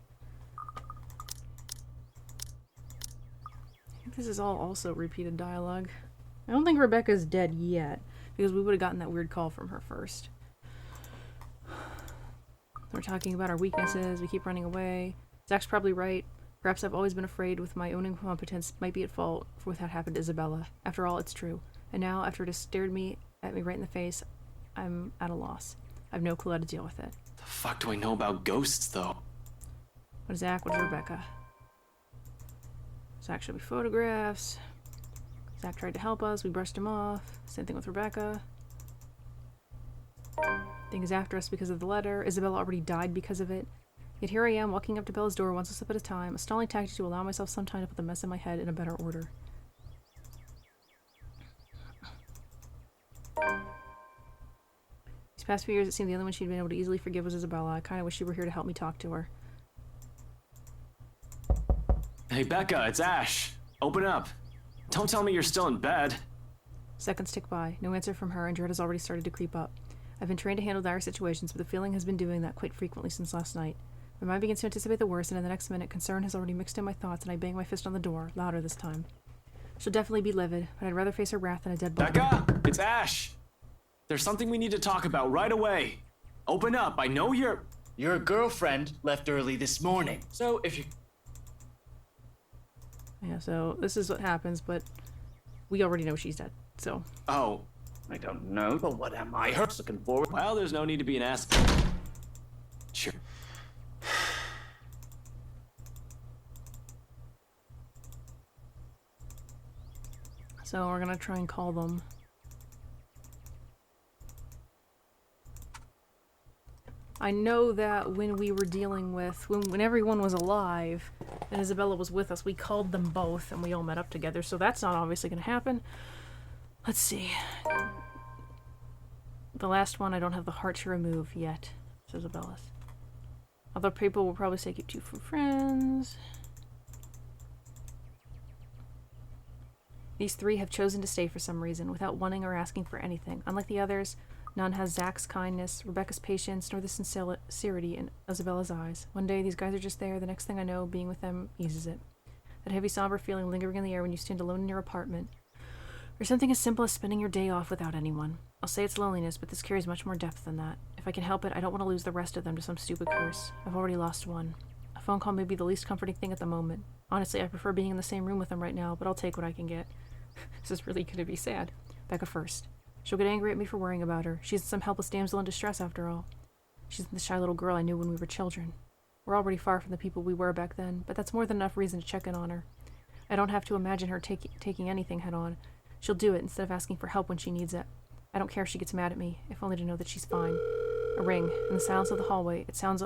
I think this is all also repeated dialogue. I don't think Rebecca's dead yet, because we would have gotten that weird call from her first. We're talking about our weaknesses, we keep running away. Zach's probably right. Perhaps I've always been afraid with my own incompetence might be at fault for what had happened to Isabella. After all, it's true. And now, after it has stared at me right in the face, I'm at a loss. I have no clue how to deal with it. The fuck do I know about ghosts, though? What is Zach? What is Rebecca? Zach showed me photographs. Zach tried to help us. We brushed him off. Same thing with Rebecca. Thing is after us because of the letter. Isabella already died because of it. Yet here I am, walking up to Bella's door one step at a time, a stalling tactic to allow myself some time to put the mess in my head in a better order. These past few years, it seemed the only one she'd been able to easily forgive was Isabella. I kind of wish she were here to help me talk to her. Hey, Becca, it's Ash. Open up. Don't tell me you're still in bed. Seconds tick by. No answer from her, and dread has already started to creep up. I've been trained to handle dire situations, but the feeling has been doing that quite frequently since last night. My mind begins to anticipate the worst, and in the next minute, concern has already mixed in my thoughts, and I bang my fist on the door, louder this time. She'll definitely be livid, but I'd rather face her wrath than a dead body. Becca, it's Ash. There's something we need to talk about right away. Open up. I know you're... Your girlfriend left early this morning. So if you... Yeah, so this is what happens, but we already know she's dead, so... Oh. I don't know, but what am I looking forward? Well, there's no need to be an ass. Sure. So we're gonna try and call them. I know that when we were dealing with, when everyone was alive and Isabella was with us, we called them both and we all met up together, so that's not obviously gonna happen. Let's see. The last one I don't have the heart to remove yet, says Isabella's. Other people will probably say keep 2 for friends. These 3 have chosen to stay for some reason, without wanting or asking for anything. Unlike the others, none has Zach's kindness, Rebecca's patience, nor the sincerity in Isabella's eyes. One day, these guys are just there. The next thing I know, being with them eases it. That heavy, somber feeling lingering in the air when you stand alone in your apartment. Or something as simple as spending your day off without anyone. I'll say it's loneliness, but this carries much more depth than that. If I can help it, I don't want to lose the rest of them to some stupid curse. I've already lost one. A phone call may be the least comforting thing at the moment. Honestly, I prefer being in the same room with them right now, but I'll take what I can get. This is really gonna be sad. Becca first. She'll get angry at me for worrying about her. She's some helpless damsel in distress after all. She's the shy little girl I knew when we were children. We're already far from the people we were back then, but that's more than enough reason to check in on her. I don't have to imagine her taking anything head on. She'll do it instead of asking for help when she needs it. I don't care if she gets mad at me, if only to know that she's fine. A ring. In the silence of the hallway, its sound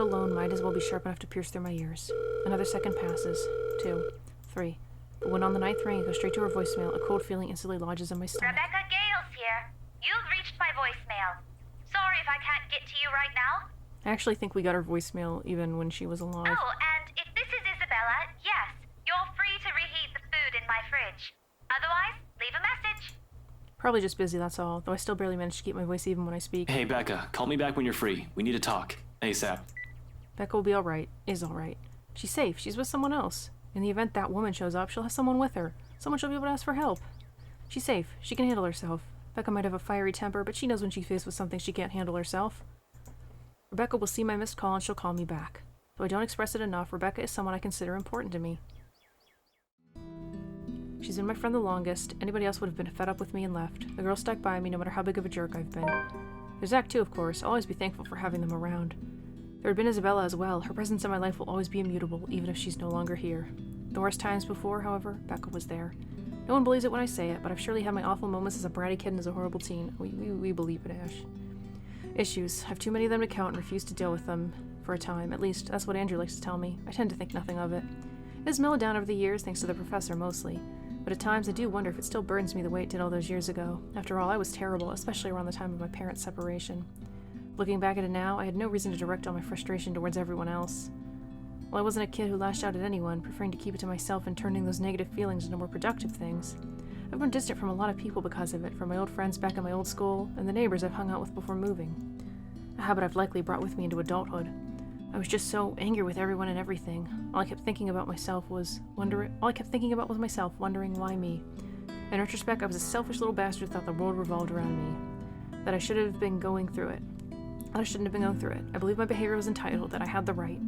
alone might as well be sharp enough to pierce through my ears. Another second passes. 2. 3. But when on the 9th ring, it goes straight to her voicemail. A cold feeling instantly lodges in my stomach. Rebecca Gales here. You've reached my voicemail. Sorry if I can't get to you right now. I actually think we got her voicemail even when she was alive. Oh, and if this is Isabella, yes, you're free to reheat the food in my fridge. Otherwise, leave a message. Probably just busy, that's all. Though I still barely manage to keep my voice even when I speak. Hey, Becca, call me back when you're free. We need to talk. ASAP. Becca will be alright. Is alright. She's safe. She's with someone else. In the event that woman shows up, she'll have someone with her. Someone she'll be able to ask for help. She's safe. She can handle herself. Becca might have a fiery temper, but she knows when she's faced with something she can't handle herself. Rebecca will see my missed call and she'll call me back. Though I don't express it enough, Rebecca is someone I consider important to me. She's been my friend the longest. Anybody else would have been fed up with me and left. The girl stuck by me no matter how big of a jerk I've been. There's Zach too, of course. I'll always be thankful for having them around. There had been Isabella as well. Her presence in my life will always be immutable, even if she's no longer here. The worst times before, however, Becca was there. No one believes it when I say it, but I've surely had my awful moments as a bratty kid and as a horrible teen. We believe it, Ash. Issues. I've too many of them to count and refuse to deal with them for a time. At least, that's what Andrew likes to tell me. I tend to think nothing of it. It has mellowed down over the years, thanks to the professor, mostly. But at times I do wonder if it still burdens me the way it did all those years ago. After all, I was terrible, especially around the time of my parents' separation. Looking back at it now, I had no reason to direct all my frustration towards everyone else. Well, I wasn't a kid who lashed out at anyone, preferring to keep it to myself and turning those negative feelings into more productive things. I've been distant from a lot of people because of it, from my old friends back in my old school, and the neighbors I've hung out with before moving. A habit I've likely brought with me into adulthood. I was just so angry with everyone and everything. All I kept thinking about was myself, wondering why me. In retrospect, I was a selfish little bastard who thought the world revolved around me. That I should have been going through it. I shouldn't have been going through it. I believed my behavior was entitled, that I had the right.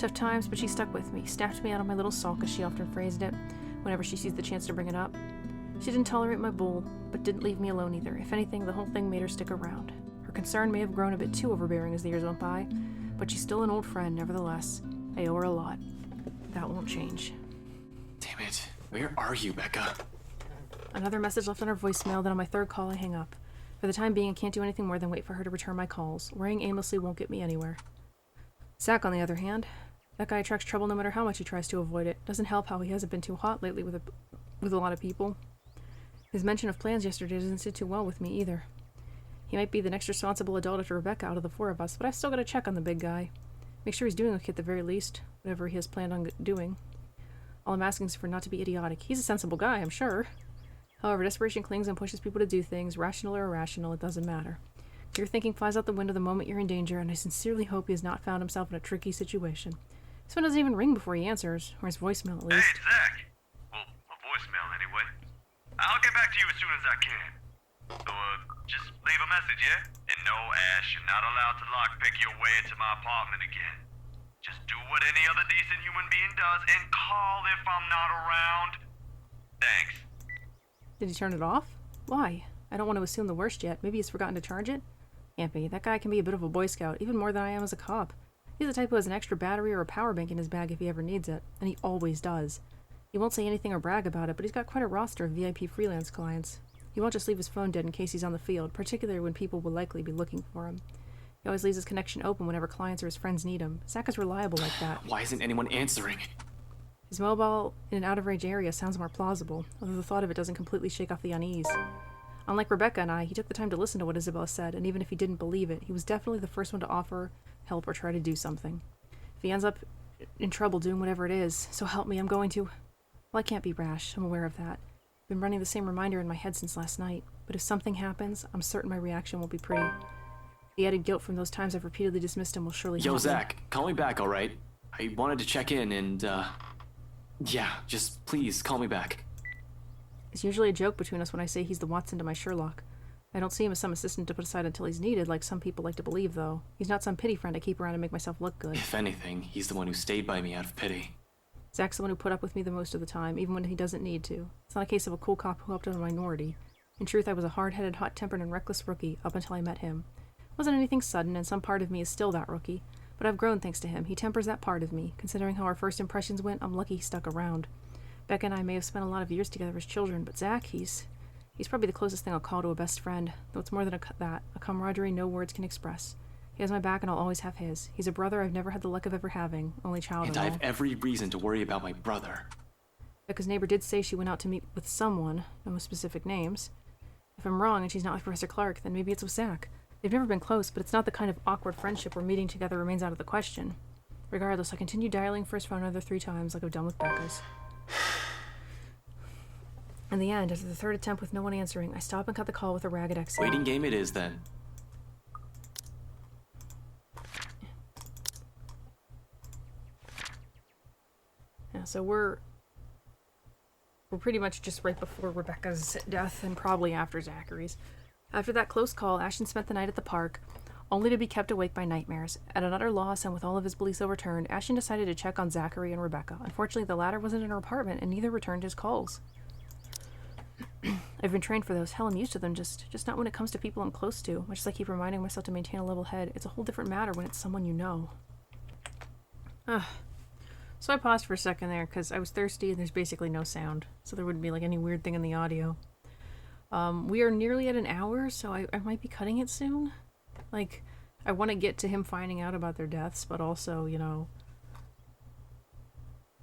Tough times, but she stuck with me, snapped me out of my little sulk, as she often phrased it, whenever she sees the chance to bring it up. She didn't tolerate my bull, but didn't leave me alone either. If anything, the whole thing made her stick around. Her concern may have grown a bit too overbearing as the years went by, but she's still an old friend, nevertheless. I owe her a lot. That won't change. Damn it. Where are you, Becca? Another message left on her voicemail, then on my third call I hang up. For the time being, I can't do anything more than wait for her to return my calls. Worrying aimlessly won't get me anywhere. Zach, on the other hand, that guy attracts trouble no matter how much he tries to avoid it. Doesn't help how he hasn't been too hot lately with a lot of people. His mention of plans yesterday doesn't sit too well with me either. He might be the next responsible adult after Rebecca out of the four of us, but I've still got to check on the big guy. Make sure he's doing okay at the very least, whatever he has planned on doing. All I'm asking is for not to be idiotic. He's a sensible guy, I'm sure. However, desperation clings and pushes people to do things, rational or irrational, it doesn't matter. Your thinking flies out the window the moment you're in danger, and I sincerely hope he has not found himself in a tricky situation. This one doesn't even ring before he answers, or his voicemail at least. Hey, Zach. Well, a voicemail anyway. I'll get back to you as soon as I can. So, just leave a message, yeah? And no, Ash, you're not allowed to lockpick your way into my apartment again. Just do what any other decent human being does and call if I'm not around. Thanks. Did he turn it off? Why? I don't want to assume the worst yet. Maybe he's forgotten to charge it? Can't be. That guy can be a bit of a Boy Scout, even more than I am as a cop. He's the type who has an extra battery or a power bank in his bag if he ever needs it, and he always does. He won't say anything or brag about it, but he's got quite a roster of VIP freelance clients. He won't just leave his phone dead in case he's on the field, particularly when people will likely be looking for him. He always leaves his connection open whenever clients or his friends need him. Zach is reliable like that. Why isn't anyone answering? His mobile in an out-of-range area sounds more plausible, although the thought of it doesn't completely shake off the unease. Unlike Rebecca and I, he took the time to listen to what Isabella said, and even if he didn't believe it, he was definitely the first one to offer help or try to do something. If he ends up in trouble doing whatever it is, so help me, I'm going to... Well, I can't be rash, I'm aware of that. I've been running the same reminder in my head since last night, but if something happens, I'm certain my reaction won't be pretty. The added guilt from those times I've repeatedly dismissed him will surely help me. Yo, Zach, call me back, alright? I wanted to check in and, yeah, just please call me back. It's usually a joke between us when I say he's the Watson to my Sherlock. I don't see him as some assistant to put aside until he's needed, like some people like to believe, though. He's not some pity friend I keep around to make myself look good. If anything, he's the one who stayed by me out of pity. Zach's the one who put up with me the most of the time, even when he doesn't need to. It's not a case of a cool cop who helped out a minority. In truth, I was a hard-headed, hot-tempered, and reckless rookie up until I met him. It wasn't anything sudden, and some part of me is still that rookie. But I've grown thanks to him. He tempers that part of me. Considering how our first impressions went, I'm lucky he stuck around. Becca and I may have spent a lot of years together as children, but Zach, he's probably the closest thing I'll call to a best friend, though it's more than a camaraderie no words can express. He has my back and I'll always have his. He's a brother I've never had the luck of ever having, only child And of I all. have every reason to worry about my brother. Becca's neighbor did say she went out to meet with someone, no specific names. If I'm wrong and she's not with Professor Clark, then maybe it's with Zach. They've never been close, but it's not the kind of awkward friendship where meeting together remains out of the question. Regardless, I continue dialing for his phone another 3 times like I've done with Becca's. In the end, after the third attempt with no one answering, I stop and cut the call with a ragged exit. Waiting game it is, then. Yeah, so we're pretty much just right before Rebecca's death and probably after Zachary's. After that close call, Ashton spent the night at the park, only to be kept awake by nightmares. At an utter loss and with all of his beliefs overturned, Ashton decided to check on Zachary and Rebecca. Unfortunately, the latter wasn't in her apartment and neither returned his calls. I've been trained for those. Hell, I'm used to them, just not when it comes to people I'm close to. Much as I keep reminding myself to maintain a level head, it's a whole different matter when it's someone you know. So I paused for a second there, because I was thirsty and there's basically no sound, so there wouldn't be like any weird thing in the audio. We are nearly at an hour, so I might be cutting it soon. Like, I want to get to him finding out about their deaths, but also, you know...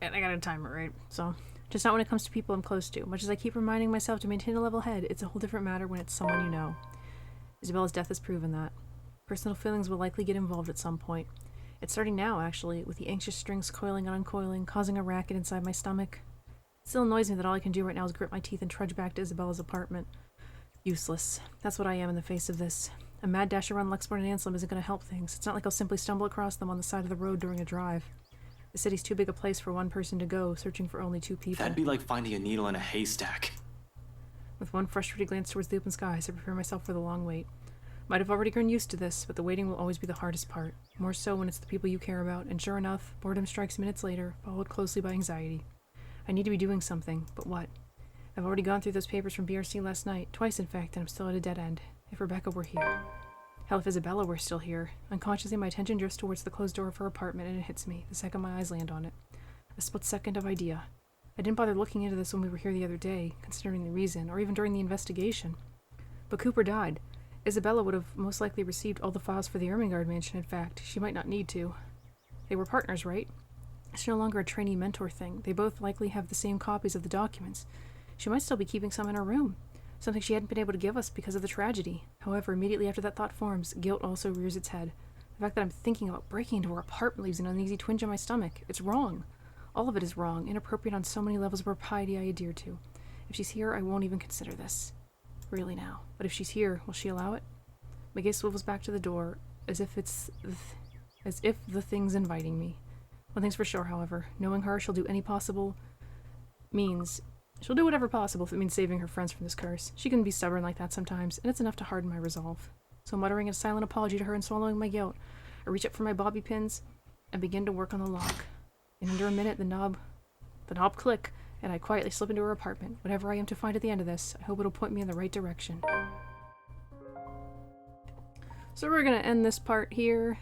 And I gotta time it right, so... Just not when it comes to people I'm close to. Much as I keep reminding myself to maintain a level head, it's a whole different matter when it's someone you know. Isabella's death has proven that. Personal feelings will likely get involved at some point. It's starting now, actually, with the anxious strings coiling and uncoiling, causing a racket inside my stomach. It still annoys me that all I can do right now is grit my teeth and trudge back to Isabella's apartment. Useless. That's what I am in the face of this. A mad dash around Lexington and Anselm isn't going to help things. It's not like I'll simply stumble across them on the side of the road during a drive. The city's too big a place for one person to go, searching for only 2 people. That'd be like finding a needle in a haystack. With one frustrated glance towards the open skies, I prepare myself for the long wait. Might have already grown used to this, but the waiting will always be the hardest part. More so when it's the people you care about, and sure enough, boredom strikes minutes later, followed closely by anxiety. I need to be doing something, but what? I've already gone through those papers from BRC last night, twice in fact, and I'm still at a dead end. If Rebecca were here. Hell, if Isabella were still here. Unconsciously, my attention drifts towards the closed door of her apartment, and it hits me, the second my eyes land on it. A split second of idea. I didn't bother looking into this when we were here the other day, considering the reason, or even during the investigation. But Cooper died. Isabella would have most likely received all the files for the Ermengarde mansion, in fact. She might not need to. They were partners, right? It's no longer a trainee-mentor thing. They both likely have the same copies of the documents. She might still be keeping some in her room. Something she hadn't been able to give us because of the tragedy. However, immediately after that thought forms, guilt also rears its head. The fact that I'm thinking about breaking into her apartment leaves an uneasy twinge in my stomach. It's wrong. All of it is wrong, inappropriate on so many levels of her piety I adhere to. If she's here, I won't even consider this. Really now. But if she's here, will she allow it? My gaze swivels back to the door, as if the thing's inviting me. One thing's for sure, however. Knowing her, she'll do any possible means. She'll do whatever possible if it means saving her friends from this curse. She can be stubborn like that sometimes, and it's enough to harden my resolve. So muttering a silent apology to her and swallowing my guilt, I reach up for my bobby pins and begin to work on the lock. In under a minute, the knob click, and I quietly slip into her apartment. Whatever I am to find at the end of this, I hope it'll point me in the right direction. So we're gonna end this part here,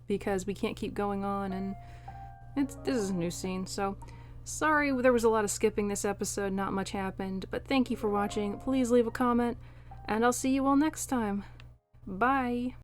because we can't keep going on, and this is a new scene, so sorry there was a lot of skipping this episode, not much happened, but thank you for watching. Please leave a comment, and I'll see you all next time. Bye!